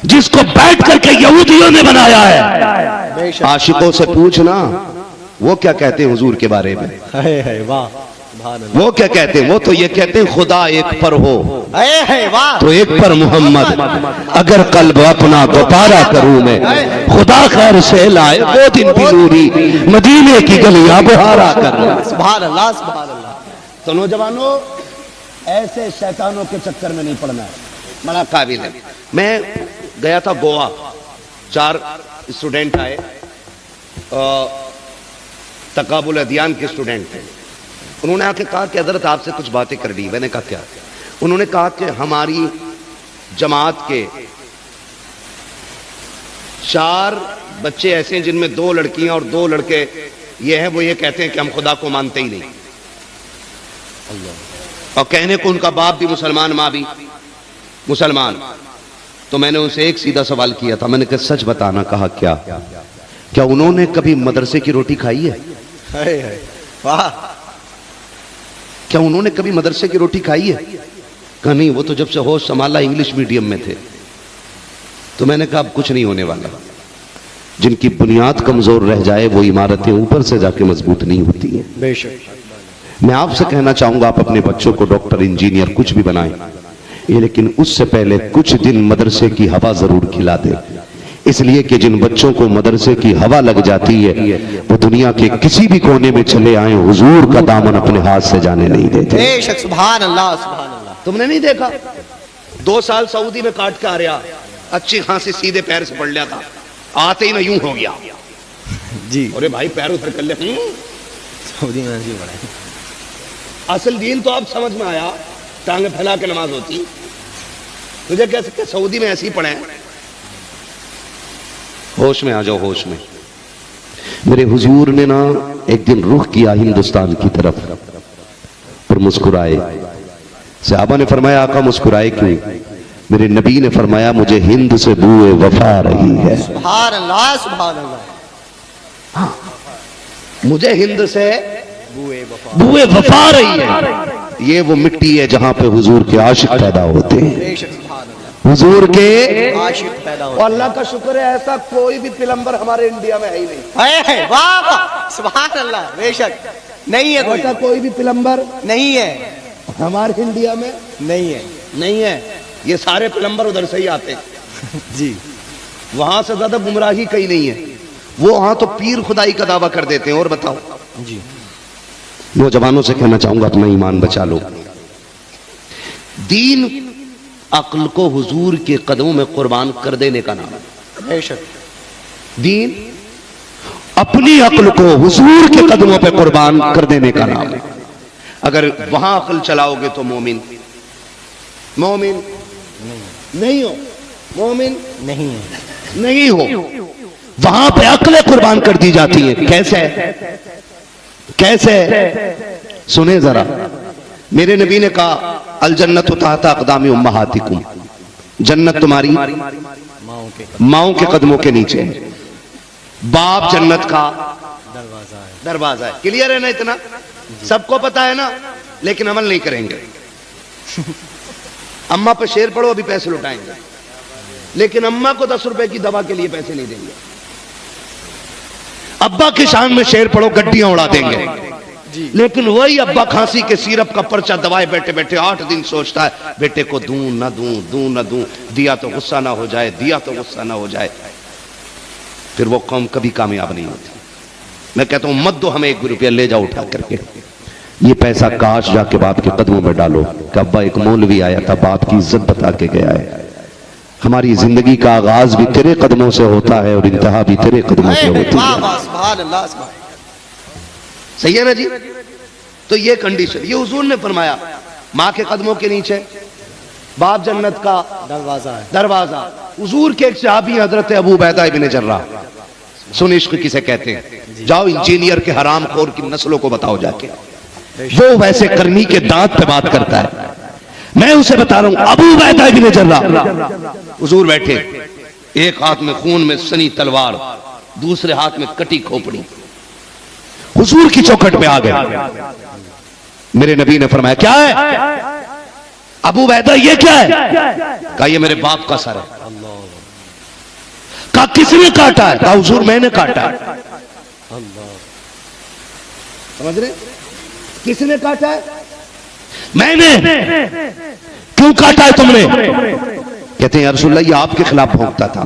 جس کو بیٹھ کر کے یہودیوں نے بنایا ہے. عاشقوں سے پوچھنا وہ کیا کہتے ہیں حضور کے بارے میں, وہ کیا کہتے ہیں. وہ تو یہ کہتے ہیں خدا ایک پر ہو تو ایک پر محمد, اگر قلب اپنا دوبارہ کروں میں خدا خیر سے لائے وہ دن بھی نوری مدینے کی گلیاں بہارا کر. سبحان اللہ سبحان اللہ. تو نوجوانوں ایسے شیطانوں کے چکر میں نہیں پڑنا ہے, بڑا قابل ہے. میں گیا تھا گوا, 4 اسٹوڈنٹ آئے, تقابل ادیان کے اسٹوڈنٹ تھے. انہوں نے آ کے کہا کہ حضرت آپ سے کچھ باتیں کر دی. میں نے کہا کیا؟ انہوں نے کہا کہ ہماری جماعت کے 4 بچے ایسے ہیں جن میں 2 لڑکیاں اور 2 لڑکے یہ ہیں, وہ یہ کہتے ہیں کہ ہم خدا کو مانتے ہی نہیں. اور کہنے کو ان کا باپ بھی مسلمان, ماں بھی مسلمان. تو میں نے ان سے ایک سیدھا سوال کیا تھا, میں نے کہا سچ بتانا. کہا کیا انہوں نے کبھی مدرسے کی روٹی کھائی ہے؟ کیا انہوں نے کبھی مدرسے کی روٹی کھائی ہے؟ کہا نہیں, وہ تو جب سے ہوش سنبھالا انگلش میڈیم میں تھے. تو میں نے کہا اب کچھ نہیں ہونے والا. جن کی بنیاد کمزور رہ جائے وہ عمارتیں اوپر سے جا کے مضبوط نہیں ہوتی ہیں. بے شک. میں آپ سے کہنا چاہوں گا آپ اپنے بچوں کو ڈاکٹر انجینئر کچھ بھی بنائیں, لیکن اس سے پہلے کچھ دن مدرسے کی ہوا ضرور کھلا دیں. اس لیے کہ جن بچوں کو مدرسے کی ہوا لگ جاتی ہے وہ دنیا کے کسی بھی کونے میں چلے آئیں حضور کا دامن اپنے ہاتھ سے جانے نہیں دیتے. بے شک سبحان اللہ سبحان اللہ. تم نے نہیں دیکھا 2 سال سعودی میں کاٹ کے آ رہا, اچھی خاصی سیدھے پیر سے پڑھ لیا تھا, آتے ہی نہ یوں ہو گیا جی. ارے بھائی پیر ادھر کر لے. سعودی میں جی پڑھا. اصل دین تو اب سمجھ میں آیا, ٹانگیں پھیلا کے نماز ہوتی. تجھے کہہ سکتے سعودی میں ایسے ہی پڑھیں. ہوش میں آ جاؤ, ہوش میں. میرے حضور نے نا ایک دن رخ کیا ہندوستان کی طرف اور مسکرائے. صحابہ نے فرمایا آقا مسکرائے کیوں؟ میرے نبی نے فرمایا مجھے ہند سے بوئے وفا رہی ہے. سبحان اللہ سبحان اللہ. مجھے ہند سے بوئے وفا. بوئے وفا رہی ہے. یہ وہ مٹی ہے جہاں پہ حضور کے عاشق پیدا ہوتے ہیں, بے شک سبحان اللہ. حضور کے عاشق پیدا اور ہو. اللہ کا شکر ہے ایسا کوئی بھی پلمبر ہمارے انڈیا میں ہے ہی نہیں. اے واہ واہ سبحان اللہ. بے شک نہیں ہے کوئی, ایسا کوئی بھی پلمبر نہیں ہے, ہمارے انڈیا میں نہیں ہے. نہیں ہے. یہ سارے پلمبر ادھر سے ہی آتے ہیں. جی وہاں سے زیادہ گمراہی کہیں نہیں ہے. وہ وہاں تو پیر خدائی کا دعویٰ کر دیتے ہیں. اور بتاؤ, جی نوجوانوں سے کہنا چاہوں گا اپنا ایمان بچا لو. دین عقل کو حضور کے قدموں میں قربان کر دینے کا نام ہے. بے شک. دین اپنی عقل کو حضور کے قدموں پہ قربان کر دینے کا نام ہے. اگر وہاں عقل چلاؤ گے تو مومن مومن نہیں ہو, مومن نہیں ہے. نہیں ہو. وہاں پہ عقلیں قربان کر دی جاتی ہیں. کیسے کیسے سنیں ذرا. میرے نبی نے کہا الجنت تحت اقدام امہاتکم, جنت تمہاری ماؤں کے ماؤں کے قدموں کے نیچے ہے. باپ جنت کا دروازہ ہے. دروازہ ہے. کلیئر ہے نا؟ اتنا سب کو پتا ہے نا, لیکن عمل نہیں کریں گے. اماں پہ شعر پڑھو ابھی پیسے لٹائیں گے, لیکن اماں کو 10 روپے کی دوا کے لیے پیسے نہیں دیں گے. ابا کی شان میں شعر پڑھو گڈیاں اڑا دیں گے, لیکن وہی ابا کھانسی کے سیرپ کا پرچہ دوائے بیٹھے بیٹھے 8 دن سوچتا ہے بیٹے کو دوں نہ دوں, دوں نہ دوں, دیا تو غصہ نہ ہو جائے, دیا تو غصہ نہ ہو جائے. پھر وہ قوم کبھی کامیاب نہیں ہوتی. میں کہتا ہوں مت دو ہمیں 1 روپیہ, لے جاؤ اٹھا کر کے. یہ پیسہ کاش جا کے باپ کے قدموں میں ڈالو کہ ابا ایک مولوی آیا تھا, باپ کی عزت بتا کے گیا ہے. ہماری زندگی کا آغاز بھی تیرے قدموں سے ہوتا ہے اور انتہا بھی تیرے قدموں سے ہوتی واہ ہے. واہ سبحان اللہ سبحان. صحیح ہے نا جی؟ تو یہ کنڈیشن, یہ حضور نے فرمایا ماں کے قدموں کے نیچے باپ جنت کا دروازہ ہے. دروازہ. حضور کے ایک صحابی حضرت ابو عبیدہ ابن جراح, سن عشق کسے کہتے ہیں, جاؤ انجینئر کے حرام خور کی نسلوں کو بتاؤ جا کے. وہ ویسے کرنی کے دانت پہ بات کرتا ہے, میں اسے بتا رہا ہوں ابو عبیدہ ابن جراح. حضور بیٹھے, ایک ہاتھ میں خون میں سنی تلوار, دوسرے ہاتھ میں کٹی کھوپڑی. حضور کی چوکھٹ پہ آ گئے. میرے نبی نے فرمایا کیا ہے ابو عبیدہ, یہ کیا ہے؟ کہا یہ میرے باپ کا سر ہے. کہا کس نے کاٹا ہے؟ کہا حضور میں نے کاٹا ہے. سمجھ رہے, کس نے کاٹا ہے؟ میں نے. کیوں کاٹا ہے تم نے؟ کہتے ہیں یا رسول اللہ یہ آپ کے خلاف بھونکتا تھا.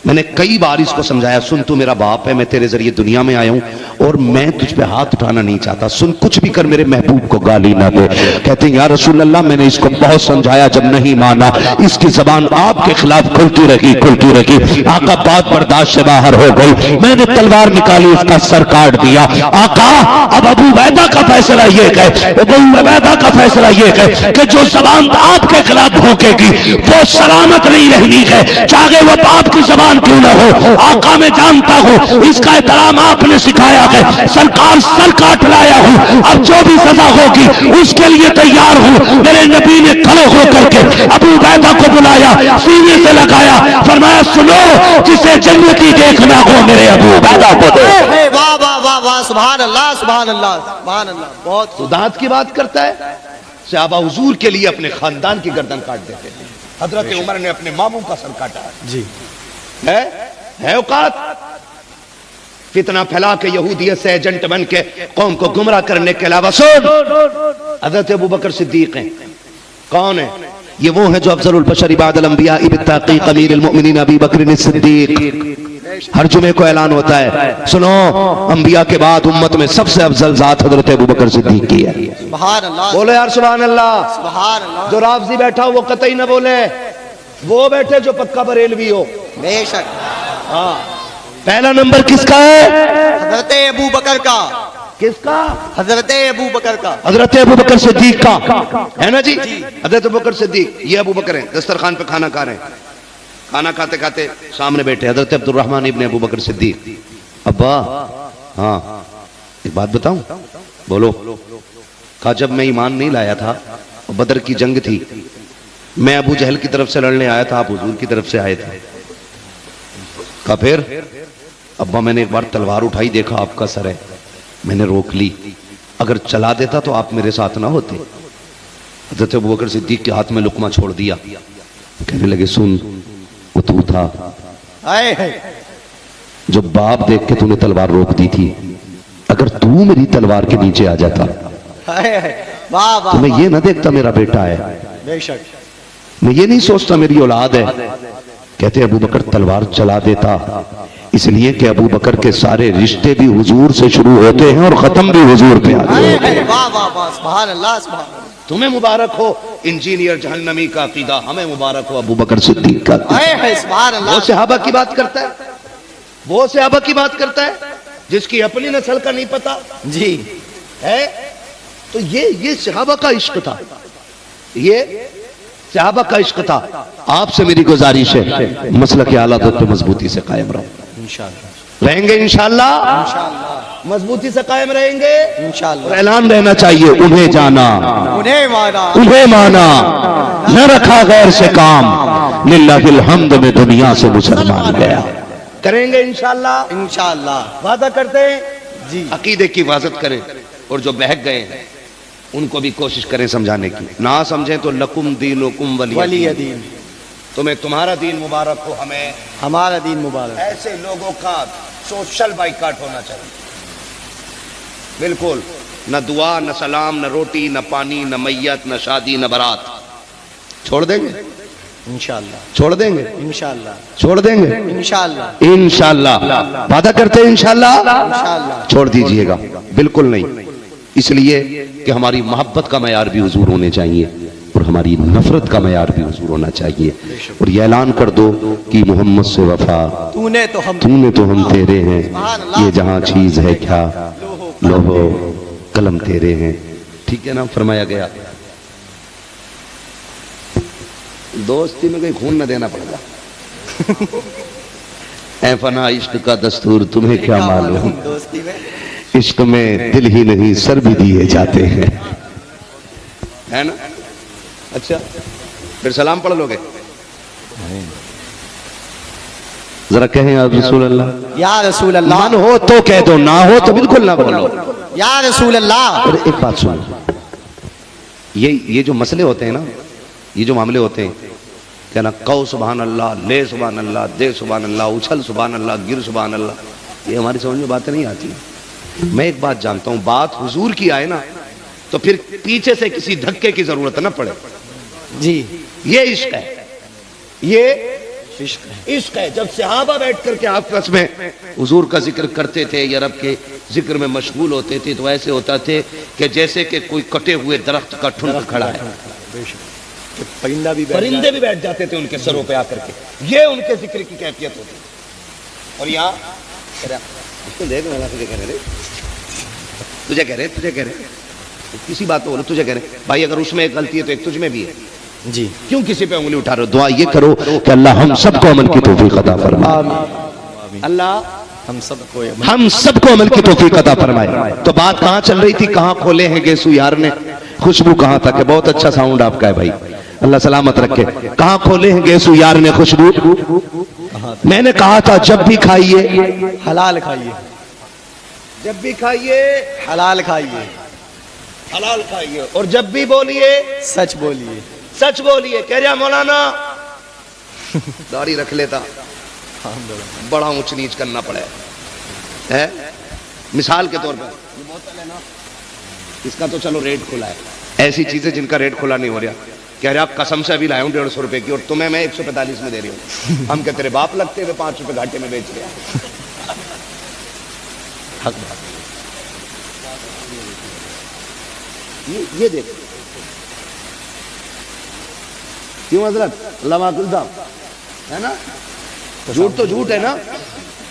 میں نے کئی بار اس کو سمجھایا, سن تو میرا باپ ہے, میں تیرے ذریعے دنیا میں آیا ہوں اور میں تجھ پہ ہاتھ اٹھانا نہیں چاہتا, سن کچھ بھی کر میرے محبوب کو گالی نہ دے. کہتے ہیں یا رسول اللہ میں نے اس کو بہت سمجھایا, جب نہیں مانا اس کی زبان آپ کے خلاف کھلتی رہی. آقا بات برداشت سے باہر ہو گئی, میں نے تلوار نکالی, اس کا سر کاٹ دیا. آقا اب ابو عبیدہ کا فیصلہ یہ ہے, ابو عبیدہ کا فیصلہ یہ ہے کہ جو زبان آپ کے خلاف بھونکے گی وہ سلامت نہیں رہنی ہے, چاہے وہ باپ کی زبان کیوں نہ ہو. آقا میں جانتا ہوں اس کا احترام آپ نے سکھایا ہے, سرکار سر کاٹ لایا ہوں, اب جو بھی سزا ہوگی اس کے لیے تیار ہوں. میرے نبی نے کھڑے ہو کر کے ابو عبیدہ کو بلایا, سینے سے لگایا, فرمایا سنو جسے جنتی دیکھنا ہو میرے ابو عبیدہ کو دے. واہ واہ واہ واہ سبحان اللہ سبحان اللہ سبحان اللہ. بہت دانت کی بات کرتا ہے. صحابہ حضور کے لیے اپنے خاندان کی گردن کاٹ دیتے ہیں. حضرت عمر نے اپنے ماموں کا سر کاٹا جی. ہے اوقات فتنہ پھیلا کے یہودیت سے ایجنٹ بن کے قوم کو گمراہ کرنے کے علاوہ. سن, حضرت ابوبکر صدیق ہیں. کون ہیں یہ؟ وہ ہیں جو افضل البشر بعد الانبیاء بالتحقیق امیر المؤمنین ابی بکر الصدیق. ہر جمعے کو اعلان ہوتا ہے, سنو انبیاء کے بعد امت میں سب سے افضل ذات حضرت ابوبکر صدیق کی ہے. سبحان اللہ. بولے یار سبحان اللہ. سبحان اللہ. جو رافضی بیٹھا ہو وہ قطعی نہ بولے, وہ بیٹھے جو پکا بریلوی ہو. بے شک. ہاں, پہلا نمبر کس کا ہے؟ حضرت ابو بکر کا. کس کا؟ حضرت ابو بکر کا. حضرت ابوبکر صدیق کا ہے نا جی. حضرت ابوبکر صدیق, یہ ابو بکر ہیں, دسترخوان پہ کھانا کھا رہے ہیں. کھانا کھاتے کھاتے سامنے بیٹھے حضرت عبد الرحمن ابن ابو بکر صدیق. ابا ہاں ایک بات بتاؤں؟ بولو. کہا جب میں ایمان نہیں لایا تھا, بدر کی جنگ تھی, میں ابو جہل کی طرف سے لڑنے آیا تھا، آپ حضور کی طرف سے آئے تھے. کہا پھر؟ ابا میں نے ایک بار تلوار اٹھائی، دیکھا آپ کا سر ہے، میں نے روک لی. اگر چلا دیتا تو آپ میرے ساتھ نہ ہوتے. حضرت ابوبکر صدیق کے ہاتھ میں لقمہ چھوڑ دیا. کہنے لگے سن، وہ تو تھا جو باپ دیکھ کے تو نے تلوار روک دی تھی. اگر تو میری تلوار کے نیچے آ جاتا تو میں یہ نہ دیکھتا میرا بیٹا ہے، بے شک میں یہ نہیں سوچتا میری اولاد ہے. کہتے ابو بکر تلوار چلا دیتا، اس لیے کہ ابو بکر کے سارے رشتے بھی حضور سے شروع ہوتے ہیں اور ختم بھی حضور پہ آتے ہیں. واہ واہ واہ، سبحان اللہ سبحان اللہ. تمہیں مبارک ہو انجینئر جہنمی کا عقیدہ، ہمیں مبارک ہو ابو بکر صدیق کا عقیدہ. سبحان وہ اللہ. صحابہ کی بات کرتا ہے، وہ صحابہ کی بات کرتا ہے جس کی اپنی نسل کا نہیں پتا جی ہے. تو یہ صحابہ کا عشق تھا، یہ صحابہ کا عشق تھا. آپ سے میری گزارش ہے مسلک اعلیٰ حضرت پہ مضبوطی سے قائم رہو. انشاءاللہ رہیں گے انشاءاللہ، انشاءاللہ مضبوطی سے قائم رہیں گے. اور انشاءاللہ. اعلان رہنا چاہیے، انہیں جانا انہیں مانا انہیں مانا، نہ رکھا غیر سے کام، للہ الحمد میں دنیا سے مسلمان گیا. کریں گے انشاءاللہ، انشاءاللہ. وعدہ کرتے ہیں. جی عقیدے کی حفاظت کریں، اور جو بہک گئے ہیں ان کو بھی کوشش کریں سمجھانے کی. نہ سمجھیں تو لکم دینکم ولی ولی دین. دین. تمہیں تمہارا دین مبارک ہو. ہمیں ہمارا دین مبارک. ایسے لوگوں کا سوشل بائیکاٹ ہونا چاہیے. بالکل نہ دعا، نہ سلام، نہ روٹی، نہ پانی، نہ میت، نہ شادی، نہ بارات. چھوڑ دیں گے؟ انشاءاللہ چھوڑ دیں گے؟ انشاءاللہ چھوڑ دیں گے انشاءاللہ انشاءاللہ. وعدہ کرتے ہیں انشاءاللہ. انشاءاللہ. چھوڑ دیجئے گا؟ بالکل نہیں. اس لیے کہ ہماری محبت کا معیار بھی حضور ہونے چاہیے اور ہماری نفرت کا معیار بھی حضور ہونا چاہیے. اور یہ اعلان کر دو کہ محمد سے وفا تو نے تو ہم تیرے ہیں، یہ جہاں چیز ہے کیا لوہو قلم تیرے ہیں. ٹھیک ہے نا؟ فرمایا گیا دوستی میں کوئی خون نہ دینا پڑے گا. اے فنا عشق کا دستور تمہیں کیا معلوم، دوستی میں عشق میں دل ہی نہیں سر بھی دیے جاتے ہیں، ہے نا؟ اچھا پھر سلام پڑھ لو گے؟ ذرا کہیں یا رسول اللہ. یا رسول اللہ. من ہو تو کہہ دو، نہ ہو تو بالکل نہ بولو. یا رسول اللہ. اور ایک بات سنو، یہ جو مسئلے ہوتے ہیں نا، یہ جو معاملے ہوتے ہیں، کیا نا قو سبحان اللہ، لے سبحان اللہ، دے سبحان اللہ، اچھل سبحان اللہ، گر سبحان اللہ، یہ ہماری سمجھ میں باتیں نہیں آتی. میں ایک بات جانتا ہوں، بات حضور کی آئے نا تو پھر پیچھے سے کسی دھکے کی ضرورت نہ پڑے. جی یہ عشق ہے، یہ عشق ہے. عشق ہے. جب صحابہ بیٹھ کر کے آپس میں حضور کا ذکر کرتے تھے یا رب کے ذکر میں مشغول ہوتے تھے تو ایسے ہوتا تھے کہ جیسے کہ کوئی کٹے ہوئے درخت کا ٹھنڈ کھڑا ہے. بے شک. پرندہ بھی پرندے بھی بیٹھ جاتے تھے ان کے سروں پہ آ کر کے. یہ ان کے ذکر کی کیفیت ہوتی. اور یہاں تجھے کہہ رہے کسی بات پہ بولو، تجھے کہہ رہے بھائی اگر اس میں ایک غلطی ہے تو ایک تجھ میں بھی ہے. جی کیوں کسی پہ انگلی اٹھا رہے ہو؟ دعا یہ کرو کہ اللہ ہم سب کو عمل کی توفیق عطا فرمائے. اللہ ہم سب کو عمل کی توفیق عطا فرمائے. تو بات کہاں چل رہی تھی؟ کہاں کھولے ہیں گیسو یار نے؟ خوشبو کہاں تک ہے؟ بہت اچھا ساؤنڈ آپ کا ہے بھائی، اللہ سلامت رکھے. کہاں کھولے ہیں گیسو یار نے خوشبو؟ میں نے کہا تھا جب بھی کھائیے حلال کھائیے، جب بھی کھائیے حلال کھائیے، حلال کھائیے، اور جب بھی بولیے سچ بولیے. سچ بولیے. کہہ رہا مولانا داڑھی رکھ لیتا، بڑا اونچ نیچ کرنا پڑے ہے. مثال کے طور پر یہ بوتل ہے نا، اس کا تو چلو ریٹ کھلا ہے. ایسی چیزیں جن کا ریٹ کھلا نہیں ہو رہا، کہہ رہے آپ قسم سے ابھی لائے ہوں 150 روپے کی اور تمہیں میں 145 میں دے رہی ہوں. ہم کہ تیرے باپ لگتے ہوئے 5 روپے گھاٹے میں بیچ رہے. حق بات. یہ دیکھ کیوں حضرت اللہ معقول صاحب ہے نا، جھوٹ تو جھوٹ ہے نا.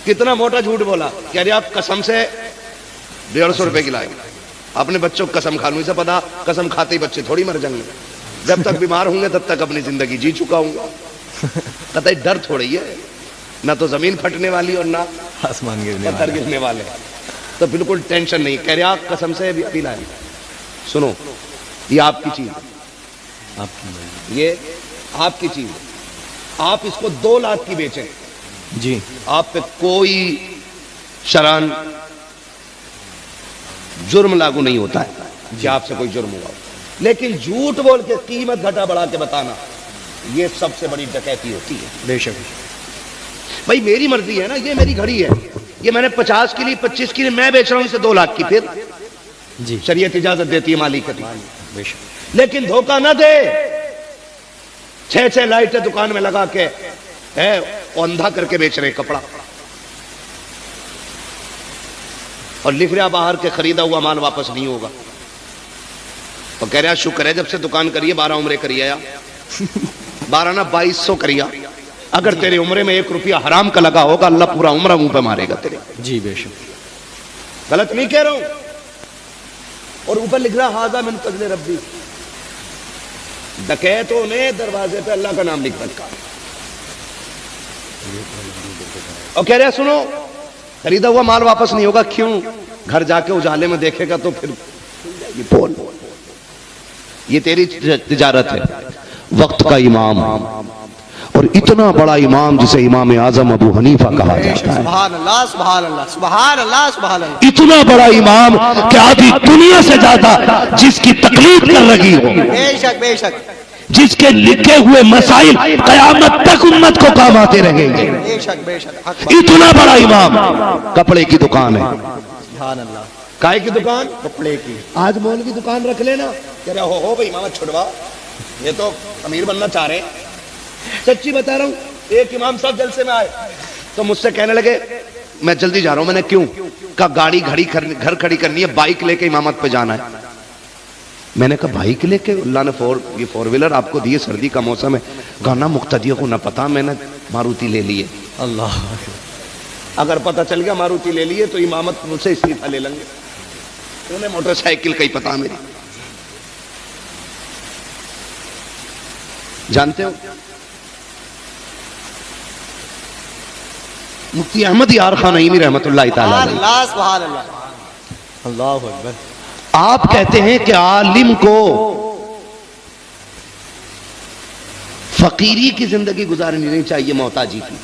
کتنا موٹا جھوٹ بولا. کہہ رہے آپ قسم سے 150 روپے کی لائے. اپنے بچوں کو قسم کھا لوں، اسے پتا قسم کھاتے ہی بچے تھوڑی مر جائیں گے. جب تک بیمار ہوں گے تب تک اپنی زندگی جی چکا ہوں گا. پتہ ہی ڈر تھوڑی ہے، نہ تو زمین پھٹنے والی اور نہ آسمان پتھر گرنے والے، تو بالکل ٹینشن نہیں. کہہ رہے آپ قسم سے ابھی لائے. سنو یہ آپ کی چیز، آپ کی یہ آپ کی چیز ہے، آپ اس کو 2 لاکھ کی بیچیں، جی آپ پہ کوئی شرعاً جرم لاگو نہیں ہوتا ہے کہ آپ سے کوئی جرم ہوا ہو، لیکن جھوٹ بول کے قیمت گھٹا بڑھا کے بتانا یہ سب سے بڑی ڈکیتی ہوتی ہے۔ بے شک بھائی میری مرضی ہے نا، یہ میری گھڑی ہے، یہ میں نے 50 کے لیے 25 کے لیے میں بیچ رہا ہوں اسے 2 لاکھ کی، پھر جی شریعت اجازت دیتی ہے مالک کی، بے شک لیکن دھوکہ نہ دے، 6 لائٹیں دکان میں لگا کے ہے اندھا کر کے بیچ رہے کپڑا، اور لکھ رہا باہر کے خریدا ہوا مال واپس نہیں ہوگا، تو کہہ رہا شکر ہے جب سے دکان کریے 12 عمرے کریے، 12 نہ 2200 کریا، اگر تیرے عمرے میں 1 روپیہ حرام کا لگا ہوگا اللہ پورا عمرہ منہ پہ مارے گا تیرے، جی بے شک غلط نہیں کہہ رہا ہوں۔ اور اوپر لکھ رہا ہاذا من فضل ربی، ڈکیتوں نے دروازے پہ اللہ کا نام لکھ رکھا، اور کہہ رہا سنو خریدا ہوا مال واپس نہیں ہوگا، کیوں؟ گھر جا کے اجالے میں دیکھے گا تو پھر یہ بول، یہ تیری تجارت ہے۔ وقت کا امام، اور اتنا بڑا امام جسے امام اعظم ابو حنیفہ کہا جاتا ہے، سبحان اللہ سبحان اللہ سبحان اللہ سبحان اللہ، اتنا بڑا امام کہ آدھی دنیا سے زیادہ جس کی تقلید کر رہی ہو، بے شک بے شک جس کے لکھے ہوئے مسائل قیامت تک امت کو کام آتے رہیں گے، بے شک بے شک حق بات، اتنا بڑا امام، کپڑے کی دکان ہے، سبحان اللہ، کائے کی دکان؟ کپڑے کی، آج مول کی دکان رکھ لینا، کہہ رہا ہو بھائی امامت چھڑوا، یہ تو امیر بننا چاہ رہے ہیں۔ سچی بتا رہا ہوں، ایک امام صاحب جلسے میں آئے تو مجھ سے کہنے لگے میں جلدی جا رہا ہوں، میں نے کیوں؟ کہا گاڑی گھر کھڑی کرنی ہے، بائک لے کے امامت پہ جانا ہے۔ میں نے کہا بائک لے کے؟ اللہ نے یہ 4 ویلر آپ کو دیے، سردی کا موسم ہے، گانا مقتدیوں کو نہ پتا، میں نے ماروتی لے لیے، اللہ اگر پتہ چل گیا ماروتی لے لیے تو امامت مجھ سے استعفیٰ لے لیں گے، انہیں موٹر سائیکل کا ہی پتا میری، جانتے ہو مفتی احمد یار خان نعیمی رحمت اللہ تعالی سبحان علیہ، اللہ سبحان اللہ، اللہ اکبر، آپ کہتے ہیں کہ عالم کو فقیری کی زندگی گزارنی نہیں چاہیے، محتاجی کی۔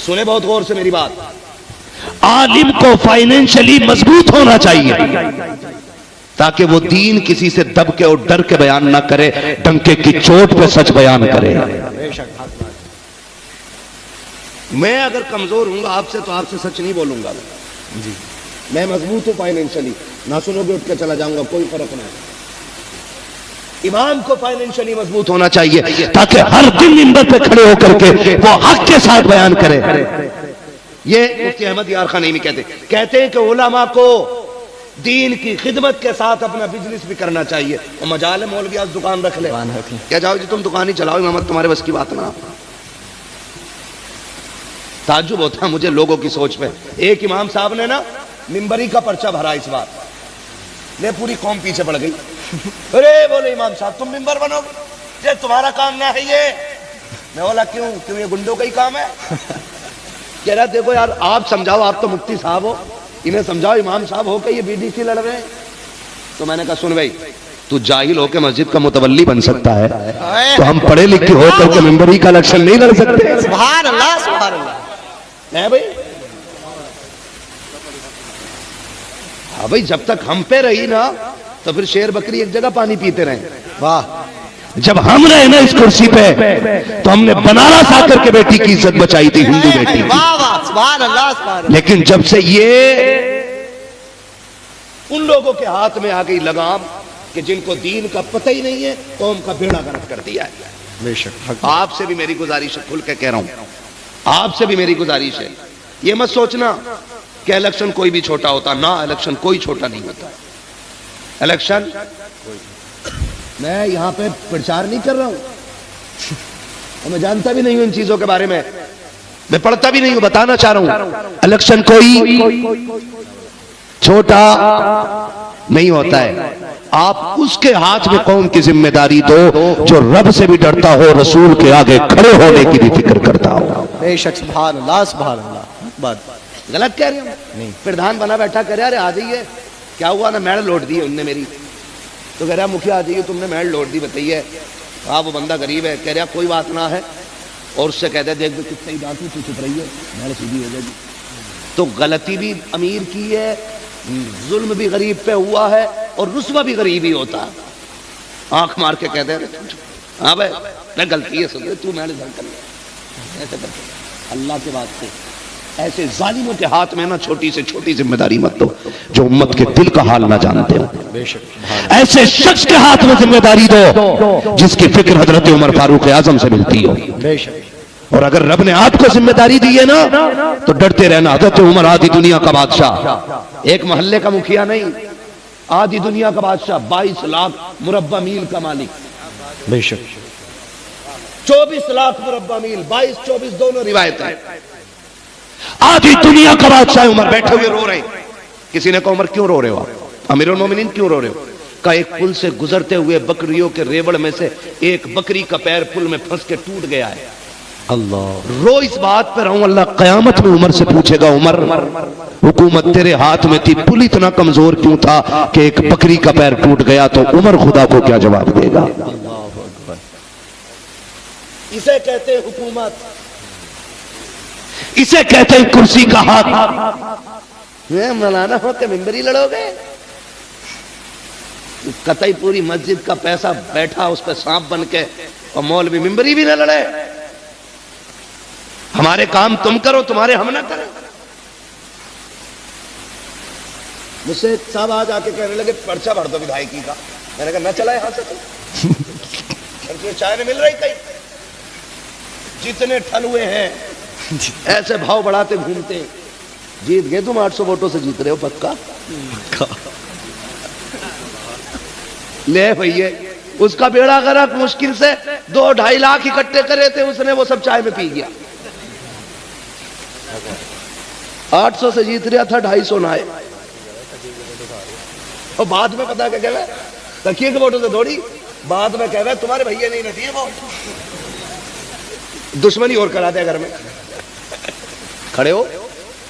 سنیں بہت غور سے میری بات، عالم کو فائنینشلی مضبوط ہونا چاہیے تاکہ وہ دین کسی سے دب کے اور ڈر کے بیان نہ کرے، ڈنکے کی چوٹ پہ سچ بیان کرے۔ بے شک حق بات، میں اگر کمزور ہوں گا آپ سے تو آپ سے سچ نہیں بولوں گا، جی میں مضبوط ہوں فائنینشلی، نہ سنو گے اٹھ کے چلا جاؤں گا، کوئی فرق نہیں۔ امام کو فائنینشلی مضبوط ہونا چاہیے تاکہ ہر دن منبر پہ کھڑے ہو کر کے وہ حق کے ساتھ بیان کرے۔ یہ مفتی احمد یار خان نعیمی کہتے ہیں کہ علماء کو دین کی خدمت کے ساتھ اپنا بزنس بھی کرنا چاہیے، اور مجال مولوی آج دکان رکھ لے، دکان رکھ لیں، کیا جاؤ جی تم دکان ہی چلاؤ، امامت تمہارے بس کی بات نہ۔ تعجب ہوتا ہے مجھے لوگوں کی سوچ پہ۔ ایک امام صاحب نے نا ممبری کا پرچہ بھرا اس بار، لے پوری قوم پیچھے پڑ گئی، ارے بولے امام صاحب تم ممبر بنو گے، یہ تمہارا کام نہ ہے یہ۔ میں بولا کیوں یہ گنڈوں کا ہی کام ہے؟ کہہ رہا دیکھو یار آپ سمجھاؤ، آپ تو مفتی صاحب ہو، انہیں سمجھاؤ امام صاحب ہو کے یہ BDC لڑ رہے ہیں۔ تو میں نے کہا سن بھائی تو جاہل ہو کے مسجد کا متولی بن سکتا ہے، تو ہم پڑھے لکھے ہو کر کے ممبری کا الیکشن نہیں لڑ سکتے؟ سبحان اللہ سبحان اللہ، ہے بھائی، ہاں بھائی جب تک ہم پہ رہی نا تو پھر شیر بکری ایک جگہ پانی پیتے رہیں۔ واہ، جب ہم رہے نا اس کرسی پہ تو ہم نے بنارس آ کر کے بیٹی کی عزت بچائی تھی، ہندو بیٹی کی، واہ واہ سبحان اللہ سبحان اللہ، لیکن جب سے یہ ان لوگوں کے ہاتھ میں آ گئی لگام کہ جن کو دین کا پتہ ہی نہیں ہے، قوم کا بیڑا غرق کر دیا ہے۔ بے شک حق، آپ سے بھی میری گزارش ہے، کھل کے کہہ رہا ہوں، آپ سے بھی میری گزارش ہے، یہ مت سوچنا کہ الیکشن کوئی بھی چھوٹا ہوتا، نہ الیکشن کوئی چھوٹا نہیں ہوتا۔ الیکشن میں یہاں پہ پرچار نہیں کر رہا ہوں، اور میں جانتا بھی نہیں ہوں ان چیزوں کے بارے میں پڑھتا بھی نہیں ہوں، بتانا چاہ رہا ہوں الیکشن کوئی چھوٹا نہیں ہوتا ہے۔ آپ اس کے ہاتھ میں قوم کی ذمہ داری دو جو رب سے بھی ڈرتا ہو، رسول کے آگے کھڑے ہونے کی بھی فکر کرتا ہو۔ بے شک سبحان اللہ سبحان اللہ، حق بات، غلط کہہ رہے ہوں؟ نہیں، پردھان بنا بیٹھا کہہ رہے ارے آ جائیے، کیا ہوا نا میڑ لوٹ دی انہوں نے میری، تو کہہ رہا مکھیا جی تم نے محل لوٹ دی بتائیے. وہ بندہ غریب ہے. کہہ رہا کوئی بات نہ ہے, اور اس سے کہتے دیکھ بھی کتنے ہی بات تو چپ رہی ہے, محل سیدھی ہو جائے گی. تو غلطی بھی امیر کی ہے, ظلم بھی غریب پہ ہوا ہے, اور رسوا بھی غریب ہی ہوتا ہے. آنکھ مار کے کہتے ہیں ہاں بھائی میں غلطی ہے سن تو محل ادھر کر لیا ایسے کرتے. اللہ کے واسطے ایسے ظالموں کے ہاتھ میں نا چھوٹی سے چھوٹی ذمہ داری مت دو جو امت کے دل کا حال نہ جانتے ہو. ایسے شخص کے ہاتھ میں ذمہ داری دو جس کی فکر حضرت عمر فاروق اعظم سے ملتی ہو. اور اگر رب نے آپ کو ذمہ داری دی ہے نا تو ڈرتے رہنا. حضرت عمر آدھی دنیا کا بادشاہ, ایک محلے کا مکھیا نہیں, آدھی دنیا کا بادشاہ, 22 لاکھ مربع میل کا مالک. بے شک 24 لاکھ مربع میل, 22-24 دونوں روایت ہیں. آدھی دنیا کا بادشاہ عمر بیٹھے ہوئے رو رہے ہیں. کسی نے کہا عمر کیوں رو رہے ہو, امیر المومنین کیوں رو رہے ہو؟ کہا ایک پل سے گزرتے ہوئے بکریوں کے ریوڑ میں سے ایک بکری کا پیر پل میں پھنس کے ٹوٹ گیا ہے. اللہ رو اس بات پر ہوں, اللہ قیامت میں عمر سے پوچھے گا عمر حکومت تیرے ہاتھ میں تھی, پل اتنا کمزور کیوں تھا کہ ایک بکری کا پیر ٹوٹ گیا؟ تو عمر خدا کو کیا جواب دے گا؟ اسے کہتے ہیں حکومت, اسے کہتے ہیں کرسی کا ہاتھ. مولانا ہو کے ممبری لڑو گے؟ قطعی پوری مسجد کا پیسہ بیٹھا اس پہ سانپ بن کے, اور مولوی ممبری بھی نہ لڑے. ہمارے کام تم کرو, تمہارے ہم نہ کریں. مجھ سے صاحب آج آ کے کہنے لگے پرچہ بھر دو ودھائکی کا. میں نے کہا نہ چلا یہاں سے تم چائے نہیں مل رہی کہیں. جتنے ٹھل ہوئے ہیں ایسے بھاؤ بڑھاتے گھومتے. جیت گئے تم 800 ووٹوں سے جیت رہے ہو پکا. لے بھئیے اس کا بیڑا غرق, مشکل سے 2-2.5 لاکھ اکٹھے کرے تھے اس نے, وہ سب چائے میں پی گیا. 800 سے جیت رہا تھا, 250 نہ آئے. اور بعد میں پتا کیا کہہ تکیے کے ووٹوں سے دوڑی, بعد میں کہہ رہا تمہارے بھیا نہیں رہتی ہے وہ دشمنی اور کرا دیا گھر میں. کھڑے ہو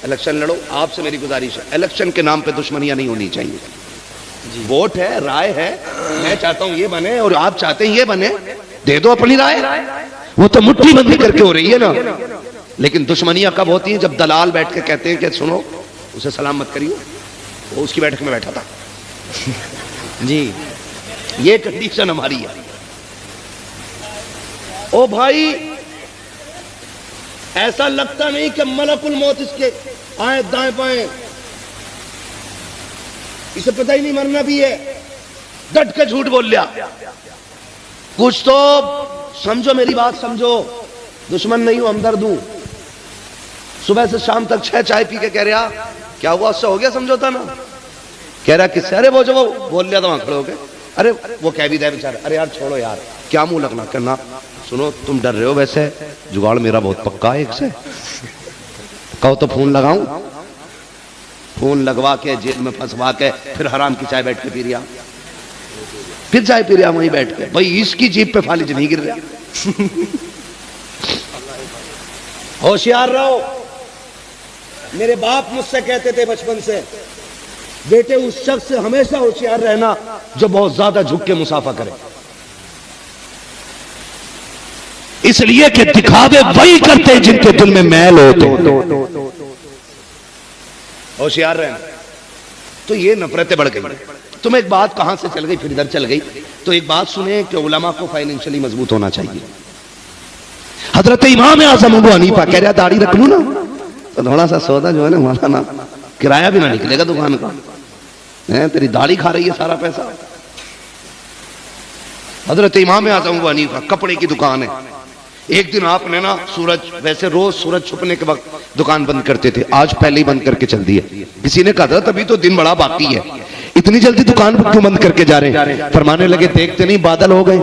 الیکشن لڑو. آپ سے میری گزارش ہے الیکشن کے نام پہ دشمنیاں نہیں ہونی چاہیے. ووٹ ہے, رائے ہے, میں چاہتا ہوں یہ بنے اور آپ چاہتے ہیں یہ بنے, دے دو اپنی رائے. وہ تو مٹھی بندی کر کے ہو رہی ہے نا. لیکن دشمنیاں کب ہوتی ہیں؟ جب دلال بیٹھ کے کہتے ہیں کہ سنو اسے سلام مت کریو, وہ اس کی بیٹھک میں بیٹھا تھا. جی یہ کنڈیشن ہماری ہے. او بھائی ایسا لگتا نہیں کہ ملک الموت اس کے آئیں دائیں بائیں, اسے پتہ ہی نہیں مرنا بھی ہے, ڈٹ کے جھوٹ بول لیا. کچھ تو سمجھو, میری بات سمجھو. دشمن نہیں ہوں, ہمدرد ہوں. صبح سے شام تک 6 چائے پی کے کہہ رہا کیا ہوا, اس سے ہو گیا سمجھوتا نا. کہہ رہا کس سے؟ ارے وہ جو وہ بول لیا تھا وہاں کھڑے ہو کے, ارے وہ کہہ بھی دے بیچارہ, ارے یار چھوڑو یار, کیا منہ لگنا کرنا. سنو تم ڈر رہے ہو, ویسے جگاڑ میرا بہت پکا ہے ایک سے. کہو تو فون لگاؤں, فون لگوا کے جیل میں پھنسوا کے پھر حرام کی چائے بیٹھ کے پی رہا, پھر چائے پی رہا وہیں بیٹھ کے. بھائی اس کی جیب پہ فالج نہیں گر رہا. ہوشیار رہو. میرے باپ مجھ سے کہتے تھے بچپن سے, بیٹے اس شخص سے ہمیشہ ہوشیار رہنا جو بہت زیادہ جھک کے مسافہ کرے. اس لیے کہ دکھاوے وہی کرتے جن کے دل میں میل ہوتے. ہوشیار رہنا. تو یہ نفرتیں بڑھ گئی. تم ایک بات کہاں سے چل گئی پھر ادھر چل گئی. تو ایک بات سنیں کہ علماء کو فائنینشلی مضبوط ہونا چاہیے. حضرت امام اعظم ابو حنیفہ کہہ رہا داڑھی رکھ لوں نا تو تھوڑا سا سودا جو ہے نا مولانا کرایہ بھی نہ نکلے گا دکان کا, تیری داڑھی کھا رہی ہے سارا پیسہ. حضرت امام اعظم ابو حنیفہ کپڑے کی دکان ہے. ایک دن آپ نے نا سورج, ویسے روز سورج چھپنے کے وقت دکان بند کرتے تھے, آج پہلے ہی بند کر کے چل دی ہے. کسی نے کہا تھا تبھی تو دن بڑا باقی ہے, اتنی جلدی دکان کیوں بند کر کے جا رہے ہیں؟ فرمانے لگے دیکھتے نہیں بادل ہو گئے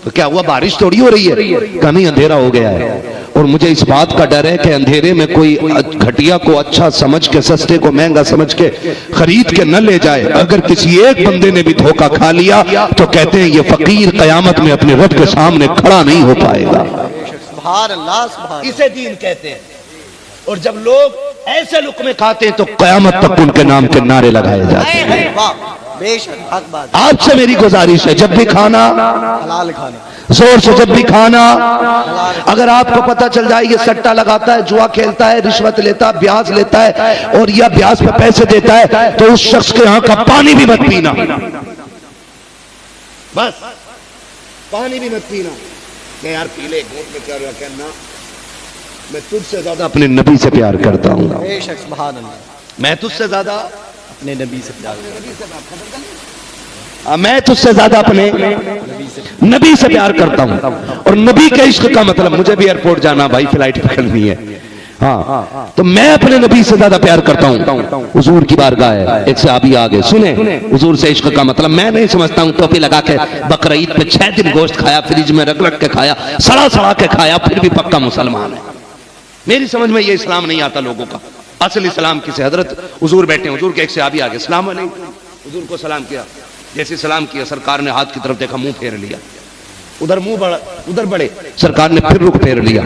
تو کیا ہوا, بارش تھوڑی ہو رہی ہے, کہیں اندھیرا ہو گیا ہے. اور مجھے اس بات کا ڈر ہے کہ اندھیرے میں کوئی گھٹیا کو اچھا سمجھ کے, سستے کو مہنگا سمجھ کے خرید کے نہ لے جائے. اگر کسی ایک بندے نے بھی دھوکہ کھا لیا تو کہتے ہیں یہ فقیر قیامت میں اپنے رب کے سامنے کھڑا نہیں ہو پائے گا. سبحان اللہ, سبحان. اسے دین کہتے ہیں. اور جب لوگ ایسے لقمے کھاتے ہیں تو قیامت تک ان کے نام کے نعرے لگائے جاتے ہیں. بے شک حق بات آپ سے میری گزارش ہے، جب بھی کھانا حلال کھانا زور سے، جب بھی کھانا، اگر آپ کو پتہ چل جائے یہ سٹا لگاتا ہے، جوا کھیلتا ہے، رشوت لیتا ہے، بیاج لیتا ہے اور یا بیاج پہ پیسے دیتا ہے، تو اس شخص کے ہاں کا پانی بھی مت پینا، بس پانی بھی مت پینا کہ یار پی لے گھونٹ میں کیا کہنا، میں تجھ سے زیادہ اپنے نبی سے پیار کرتا ہوں، بے شک سبحان اللہ میں تجھ سے زیادہ اپنے نبی سے پیار میں تجھ سے زیادہ اپنے نبی سے پیار کرتا ہوں، اور نبی کے عشق کا مطلب مجھے بھی ایئرپورٹ جانا بھائی، فلائٹ پکڑنی ہے، ہاں تو میں اپنے نبی سے زیادہ پیار کرتا ہوں۔ حضور کی بارگاہ ہے، ایک صحابی آگے سنیں حضور سے عشق کا مطلب، میں نہیں سمجھتا ہوں ٹوپی لگا کے بقرعید پہ 6 دن گوشت کھایا، فریج میں رکھ رکھ کے کھایا، سڑا سڑا کے کھایا، پھر بھی پکا مسلمان ہے۔ میری سمجھ میں یہ اسلام نہیں آتا لوگوں کا، اصل اسلام کسے؟ حضرت حضور بیٹھے، حضور کے ایک صحابی آگے، اسلام نہیں، حضور کو سلام کیا، جیسے سلام کیا سرکار نے ہاتھ کی طرف دیکھا، منہ پھیر لیا، ادھر منہ بڑا ادھر بڑے، سرکار نے پھر رخ پھیر لیا،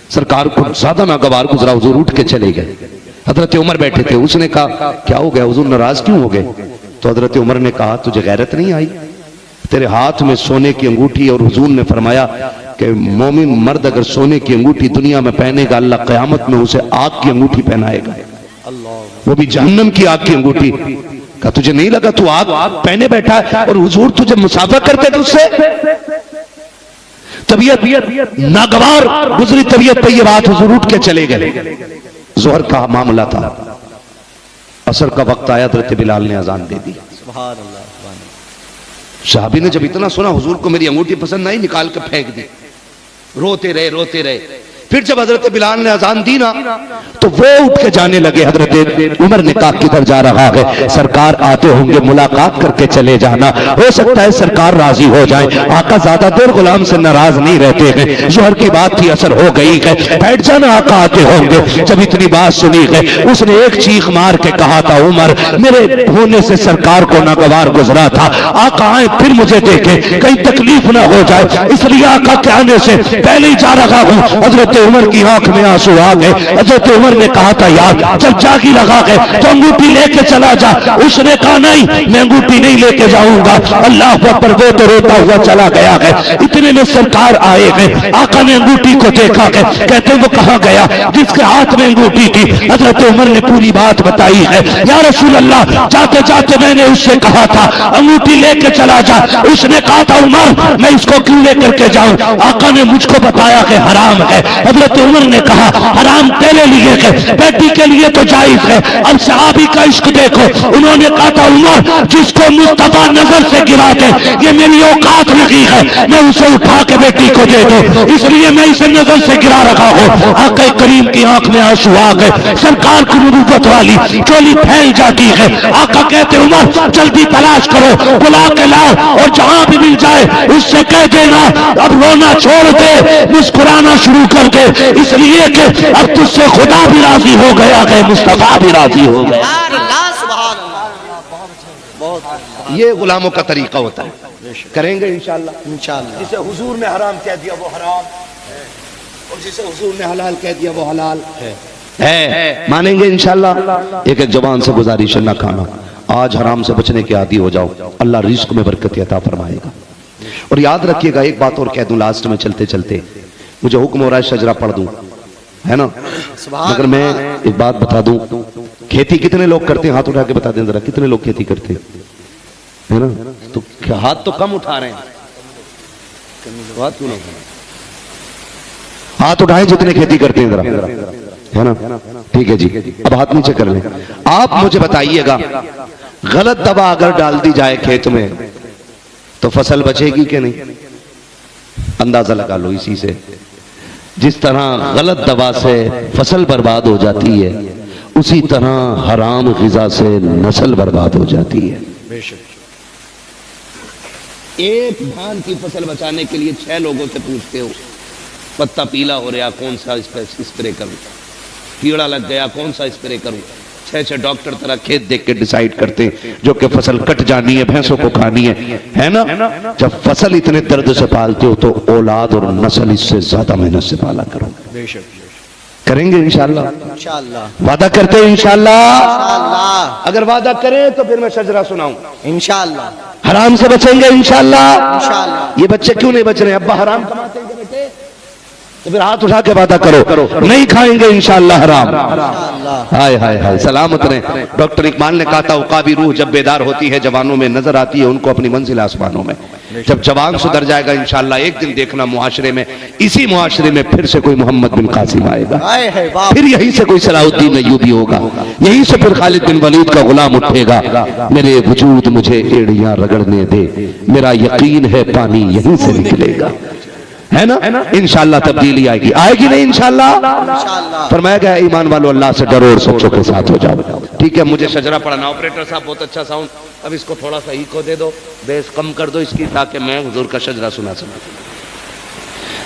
سرکار کو زیادہ ناگوار گزرا، حضور اٹھ کے چلے گئے۔ حضرت عمر بیٹھے تھے، اس نے کہا کیا ہو گیا حضور، ناراض کیوں ہو گئے؟ تو حضرت عمر نے کہا تجھے غیرت نہیں آئی؟ تیرے ہاتھ میں سونے کی انگوٹھی، اور حضور نے فرمایا کہ مومن مرد اگر سونے کی انگوٹھی دنیا میں پہنے گا، اللہ قیامت میں اسے آگ کی انگوٹھی پہنائے گا، وہ بھی جہنم کی آگ کی انگوٹھی۔ کہا تجھے نہیں لگا تو آگ پہنے بیٹھا ہے، اور حضور تجھے مسافہ کرتے تھے اس سے؟ طبیعت ناگوار گزری طبیعت پہ یہ بات، حضور اٹھ کے چلے گئے۔ ظہر کا معاملہ تھا، عصر کا وقت آیا، حضرت بلال نے اذان دے دی۔ سبحان اللہ۔ صحابی نے جب اتنا سنا حضور کو میری انگوٹھی پسند نہیں، نکال کے پھینک دی، روتے رہے۔ پھر جب حضرت بلال نے اذان دی نا تو وہ اٹھ کے جانے لگے۔ حضرت عمر نے کہا کدھر جا رہا ہے؟ سرکار آتے ہوں گے، ملاقات کر کے چلے جانا، ہو سکتا ہے سرکار راضی ہو جائیں۔ آقا زیادہ دیر غلام سے ناراض نہیں رہتے ہیں، ظہر کی بات تھی، اثر ہو گئی ہے، بیٹھ جانا، آقا آتے ہوں گے۔ جب اتنی بات سنی ہے، اس نے ایک چیخ مار کے کہا تھا عمر میرے ہونے سے سرکار کو ناگوار گزرا تھا، آقا آئے پھر مجھے دیکھیں، کہیں تکلیف نہ ہو جائے، اس لیے آقا کے آنے سے پہلے ہی جا رہا ہوں۔ حضرت عمر کی آنکھ میں آنسو آ گئے۔ حضرت عمر نے کہا تھا یار جب جاگی لگا گئے تو انگوٹھی لے کے چلا جا، اس نے کہا نہیں میں انگوٹھی نہیں لے کے جاؤں گا۔ اللہ اکبر، وہ تو روتا ہوا چلا گیا ہے۔ اتنے میں سرکار آئے گئے، آقا نے انگوٹھی کو دیکھا ہے، کہتے وہ کہاں گیا جس کے ہاتھ میں انگوٹھی تھی؟ حضرت عمر نے پوری بات بتائی ہے، یا رسول اللہ جاتے جاتے میں نے اس سے کہا تھا انگوٹھی لے کے چلا جا، اس نے کہا تھا عمر میں اس کو کیوں لے کر کے جاؤں؟ آقا نے مجھ کو بتایا کہ حرام ہے۔ حضرت عمر نے کہا حرام تیرے لیے ہے، بیٹی کے لیے تو جائز ہے۔ اب صحابی کا عشق دیکھو، انہوں نے کہا تھا عمر جس کو مصطفیٰ نظر سے گرا دے یہ میری اوقات نہیں ہے، میں اسے اٹھا کے بیٹی کو دے دوں، اس لیے میں اسے نظر سے گرا رکھا ہوں۔ آقا کریم کی آنکھ میں آنسو آ گئے، سرکار کی نبوت والی چولی پھیل جاتی ہے۔ آقا کہتے عمر جلدی تلاش کرو، بلا کے لاؤ، اور جہاں بھی مل جائے اس سے کہہ دینا اب رونا چھوڑ دے، مسکرانا شروع کر دے، اس لیے کہ اب تجھ سے خدا بھی راضی ہو گیا ہے، مصطفیٰ بھی راضی ہو گیا۔ یہ غلاموں کا طریقہ ہوتا ہے، کریں گے انشاءاللہ۔ جسے حضور نے حرام کہہ دیا وہ حرام اور جسے حضور نے حلال کہہ دیا وہ حلال ہے، مانیں گے انشاءاللہ۔ ایک ایک زبان سے گزارش نہ کھانا، آج حرام سے بچنے کے عادی ہو جاؤ، اللہ رزق میں برکت عطا فرمائے گا۔ اور یاد رکھیے گا ایک بات اور کہہ دوں لاسٹ میں چلتے چلتے، مجھے حکم ہو رہا ہے شجرہ پڑھ دوں، ہے نا، مگر میں ایک بات بتا دوں، کھیتی کتنے لوگ کرتے ہیں؟ ہاتھ اٹھا کے بتا دیں ذرا، کتنے لوگ کھیتی کرتے ہیں نا؟ تو ہاتھ تو کم اٹھا رہے ہیں، ہاتھ اٹھائیں جتنے کھیتی کرتے ہیں ذرا، ہے نا؟ ٹھیک ہے جی، اب ہاتھ نیچے کر لیں۔ آپ مجھے بتائیے گا غلط دوا اگر ڈال دی جائے کھیت میں تو فصل بچے گی کہ نہیں؟ اندازہ لگا لو اسی سے، جس طرح غلط دوا سے فصل برباد ہو جاتی ہے اسی طرح حرام غذا سے نسل برباد ہو جاتی ہے۔ ایک دھان کی فصل بچانے کے لیے 6 لوگوں سے پوچھتے ہو پتا پیلا ہو رہا کون سا اسپرے کروں، کیڑا لگ گیا کون سا اسپرے کروں، 6 ڈاکٹر طرح کھیت دیکھ کے ڈیسائیڈ کرتے ہیں جو کہ فصل کٹ جانی ہے، بھینسوں کو کھانی ہے نا؟ جب فصل اتنے درد سے پالتے ہو تو اولاد اور نسل اس سے زیادہ محنت سے پالا کرو، کریں گے انشاءاللہ؟ انشاءاللہ وعدہ کرتے ہیں انشاءاللہ؟ انشاءاللہ اگر وعدہ کریں تو پھر میں شجرہ سناؤں. انشاءاللہ حرام سے بچیں گے انشاءاللہ؟ انشاءاللہ. یہ بچے کیوں نہیں بچ رہے؟ ابا حرام کماتے ہیں بیٹے تو پھر ہاتھ اٹھا کے وعدہ کرو نہیں کھائیں گے انشاءاللہ حرام. ہائے ہائے ہائے سلامت رہیں. ڈاکٹر اقبال نے کہا تھا عقابی روح جب بیدار ہوتی ہے جوانوں میں نظر آتی ہے ان کو اپنی منزل آسمانوں میں. جب جوان سدھر جائے گا انشاءاللہ ایک دن دیکھنا معاشرے میں اسی معاشرے میں پھر سے کوئی محمد بن قاسم آئے گا, پھر یہیں سے کوئی صلاح الدین ایوبی ہوگا, یہیں سے پھر خالد بن ولید کا غلام اٹھے گا. میرے وجود مجھے ایڑیاں رگڑنے دے, میرا یقین ہے پانی یہیں سے نکلے گا. ہے نا انشاءاللہ تبدیلی آئے گی. آئے گی نہیں انشاءاللہ؟ فرمایا گیا ایمان والو اللہ سے ڈرو اور سچوں کے ساتھ ہو جاؤ. ٹھیک ہے مجھے شجرہ پڑھنا. آپریٹر صاحب بہت اچھا ساؤنڈ, اب اس کو تھوڑا سا ایکو دے دو, بیس کم کر دو اس کی تاکہ میں حضور کا شجرہ سنا سکوں.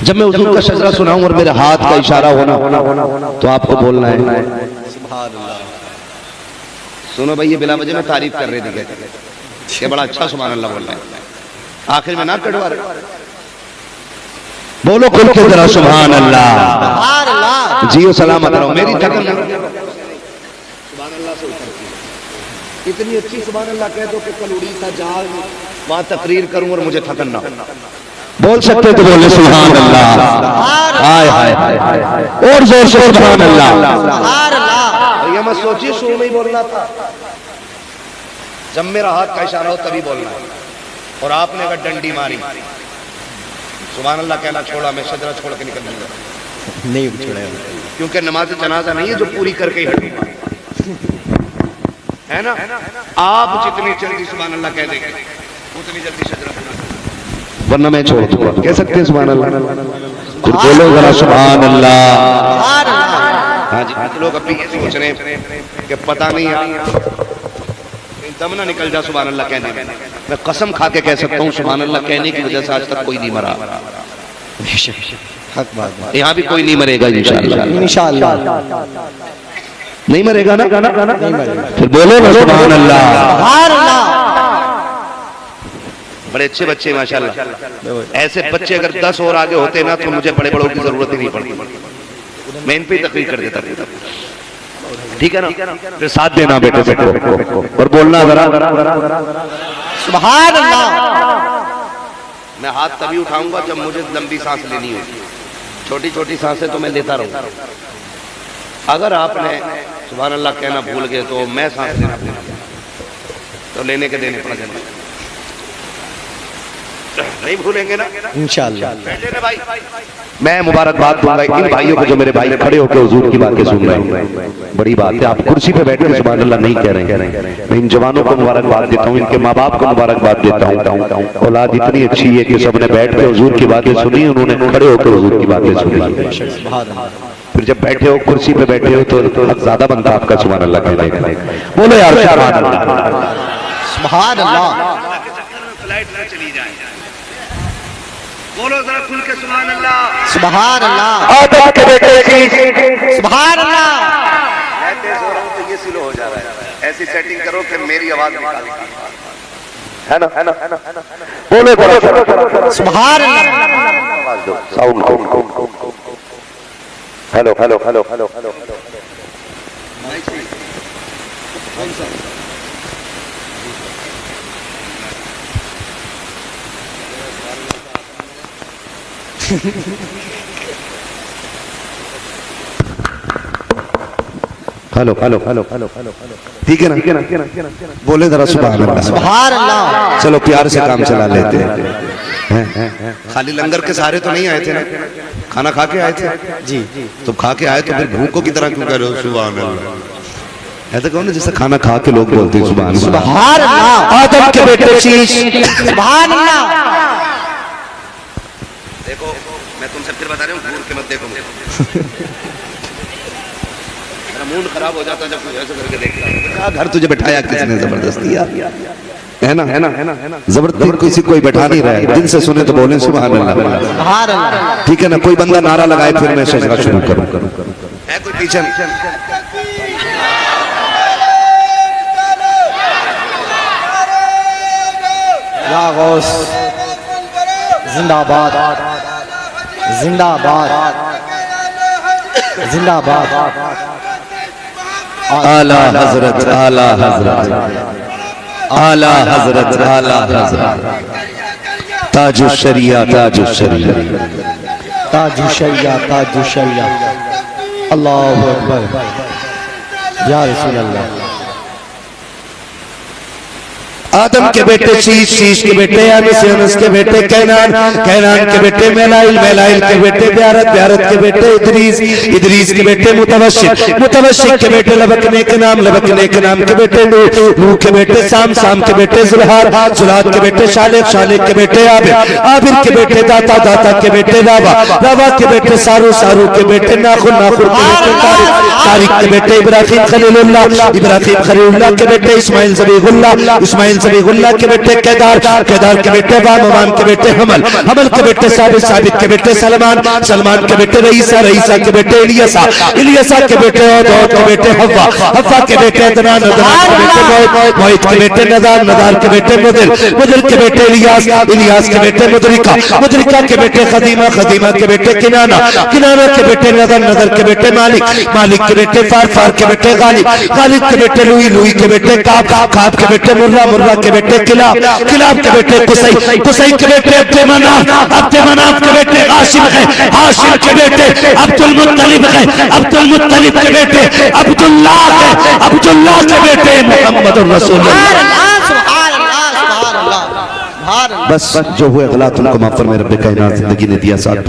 جب میں حضور کا شجرہ سناؤں اور میرے ہاتھ کا اشارہ ہونا تو آپ کو بولنا ہے سبحان اللہ. سنو بھائی یہ بلا وجہ میں تعریف کر رہے تھے کہ بڑا اچھا سبحان اللہ بول رہے ہیں, آخر میں نہ کٹوا رہے. بولو کھل کے ذرا سبحان اللہ. سبحان اللہ. جیو سلامت رہو. میری تھکن سبحان اللہ سے اترتی اتنی اچھی سبحان اللہ کہہ دو کہ کل اڑیسہ جا وہاں تقریر کروں اور مجھے تھکن نہ ہو. بول سکتے تو بولے سبحان اللہ. ہائے ہائے ہائے اور زور سے سبحان اللہ. سبحان اللہ. یہ میں سوچی شروع میں ہی بولنا تھا, جب میرا ہاتھ کا اشارہ ہو تبھی بولنا ہے. اور آپ نے اگر ڈنڈی ماری سبحان اللہ کہنا چھوڑا, میں شجرہ چھوڑ کے نکل جاؤں گا. نہیں چھوڑے, کیونکہ نماز جنازہ نہیں ہے جو پوری کر کے ہی ہٹوں گا, ہے نا. آپ جتنی جلدی سبحان اللہ کہہ دیں گے اتنی جلدی شجرہ چھوڑا, ورنہ میں چھوڑ دوں گا. کہہ سکتے ہیں سبحان اللہ؟ پھر بولو ذرا سبحان اللہ. ہاں جی لوگ ابھی یہ سوچ رہے ہیں کہ پتہ نہیں ہے دم نہ نکل جا سبحان اللہ کہنے میں. میں قسم کھا کے کہہ سکتا ہوں سبحان اللہ کہنے کی وجہ سے آج تک کوئی نہیں مرا. حق بات. یہاں بھی کوئی نہیں مرے گا انشاءاللہ. انشاءاللہ نہیں مرے گا نا. پھر بولو نا سبحان اللہ. سبحان اللہ. بڑے اچھے بچے ماشاءاللہ. ایسے بچے اگر 10 اور آگے ہوتے نا تو مجھے بڑے بڑوں کی ضرورت ہی نہیں پڑتی, میں ان پہ ہی تقریر کر دیتا. ٹھیک ہے نا. پھر ساتھ دینا بیٹے سے اور بولنا ذرا سبحان اللہ. میں ہاتھ تبھی اٹھاؤں گا جب مجھے لمبی سانس لینی ہوگی. چھوٹی چھوٹی سانسیں تو میں لیتا رہوں گا. اگر آپ نے سبحان اللہ کہنا بھول گئے تو میں سانس لینا بھول گیا تو لینے کے دینے پڑ جائیں گے. نہیں بھولیں گے نا انشاءاللہ. میں مبارکباد دوں گا ان بھائیوں کو جو میرے بھائی کھڑے ہو کے حضور کی باتیں سن رہے ہیں. بڑی بات ہے, آپ کرسی پہ بیٹھے سبحان اللہ نہیں کہہ رہے ہیں. میں ان جوانوں کو مبارکباد دیتا ہوں, ان کے ماں باپ کو مبارکباد دیتا ہوں. اولاد اتنی اچھی ہے کہ سب نے بیٹھ کے حضور کی باتیں سنی, انہوں نے کھڑے ہو کے حضور کی باتیں سنی. پھر جب بیٹھے ہو کرسی پہ بیٹھے ہو تو حق زیادہ بنتا آپ کا سبحان اللہ کہنے کا. بولو یار سبحان اللہ. سبحان اللہ. بولو ذرا کھل کے سبحان اللہ. سبحان اللہ. آدم کے بیٹے سبحان اللہ. میں تیز ہو رہا ہوں تو یہ سلو ہو جا رہا ہے. ایسی سیٹنگ کرو کہ میری آواز نکالے, ہے نا. بولو ذرا سبحان اللہ. Sound. Hello hello hello hello hello. Hello hello hello hello hello. ٹھیک ہے نا. بولے ذرا سبحان اللہ. سبحان اللہ. چلو پیار سے کام چلا لیتے ہیں. خالی لنگر کے سہارے تو نہیں آئے تھے نا, کھانا کھا کے آئے تھے. جی تو کھا کے آئے تو پھر بھوکوں کی طرح کیوں کہہ رہے ہو سبحان اللہ؟ ایسا کہو نا جیسے کھانا کھا کے لوگ بولتے ہیں سبحان اللہ. سبحان اللہ. آدم کے بیٹے شیش. سبحان اللہ. دیکھو میں تم سے پھر بتا رہا ہوں گھور کے مت دیکھو مجھے. میرا موڈ خراب ہو جاتا جب کوئی ایسے کر کے دیکھتا ہے. کیا گھر تجھے بٹھایا کس نے زبردستی یار, ہے نا. زبردستی کسی کوئی بٹھا نہیں رہا ہے. دل سے سنے تو بولیں سبحان اللہ. سبحان اللہ. ٹھیک ہے نا. کوئی بندہ نعرہ لگائے پھر میں شجرہ شروع کروں. ہے کوئی پیچھے؟ یا غوث زندہ باد. زندہ باد. زندہ باد اعلی حضرت اعلی حضرت اعلی حضرت اعلی حضرت تاج الشریعہ تاج الشریعہ تاج الشریعہ تاج الشریعہ اللہ اکبر یا رسول اللہ آدم کے بیٹے شیش شیش کے بیٹے انس انس کے بیٹے کینان کینان کے بیٹے میلائل میلائل کے بیٹے بیارت بیارت کے بیٹے ادریس ادریس کے بیٹے متوشق متوشق کے بیٹے لبکنے کے نام لبکنے کے نام کے بیٹے نوح نوح کے بیٹے سام سام کے بیٹے زلہار زلہار کے بیٹے شالق شالق کے بیٹے عابر عابر کے بیٹے داتا داتا کے بیٹے راوا راوا کے بیٹے سارو سارو کے بیٹے ناخن ناخن کے بیٹے طارق طارق کے بیٹے ابراہیم خلیل اللہ ابراہیم خلیل اللہ کے بیٹے اسماعیل ذبیح اللہ اسماعیل ذبیح اللہ کے بیٹے قیدار قیدار کے بیٹے وام وام کے بیٹے حمل حمل کے بیٹے ثابت ثابت کے بیٹے سلمان سلمان کے بیٹے رئیسہ رئیسہ کے بیٹے الیسا الیسا کے بیٹے عود کے بیٹے حوا حوا کے بیٹے عدنان عدنان کے بیٹے معید کے بیٹے نذار نذار کے بیٹے مدر مدر کے بیٹے الیاس الیاس کے بیٹے مدرکہ مدرکہ کے بیٹے خدیمہ خدیمہ کے بیٹے کنانہ کنانہ کے بیٹے نظر نظر کے بیٹے مالک مالک کے بیٹے فار فار کے بیٹے غالب غالب کے بیٹے لوئی لوئی کے بیٹے کعب کعب کے بیٹے مرہ مرہ کے بیٹے کلاب کلاب کے بیٹے قصی قصی کے بیٹے عبد مناف کے بیٹے ہاشم ہے ہاشم کے بیٹے عبد المطلب ہے عبد المطلب کے بیٹے عبداللہ ہے عبداللہ کے بیٹے محمد الرسول اللہ بس جو ہوئے غلط ان کو معاف فرمائے رب کائنات زندگی نے دیا ساتھ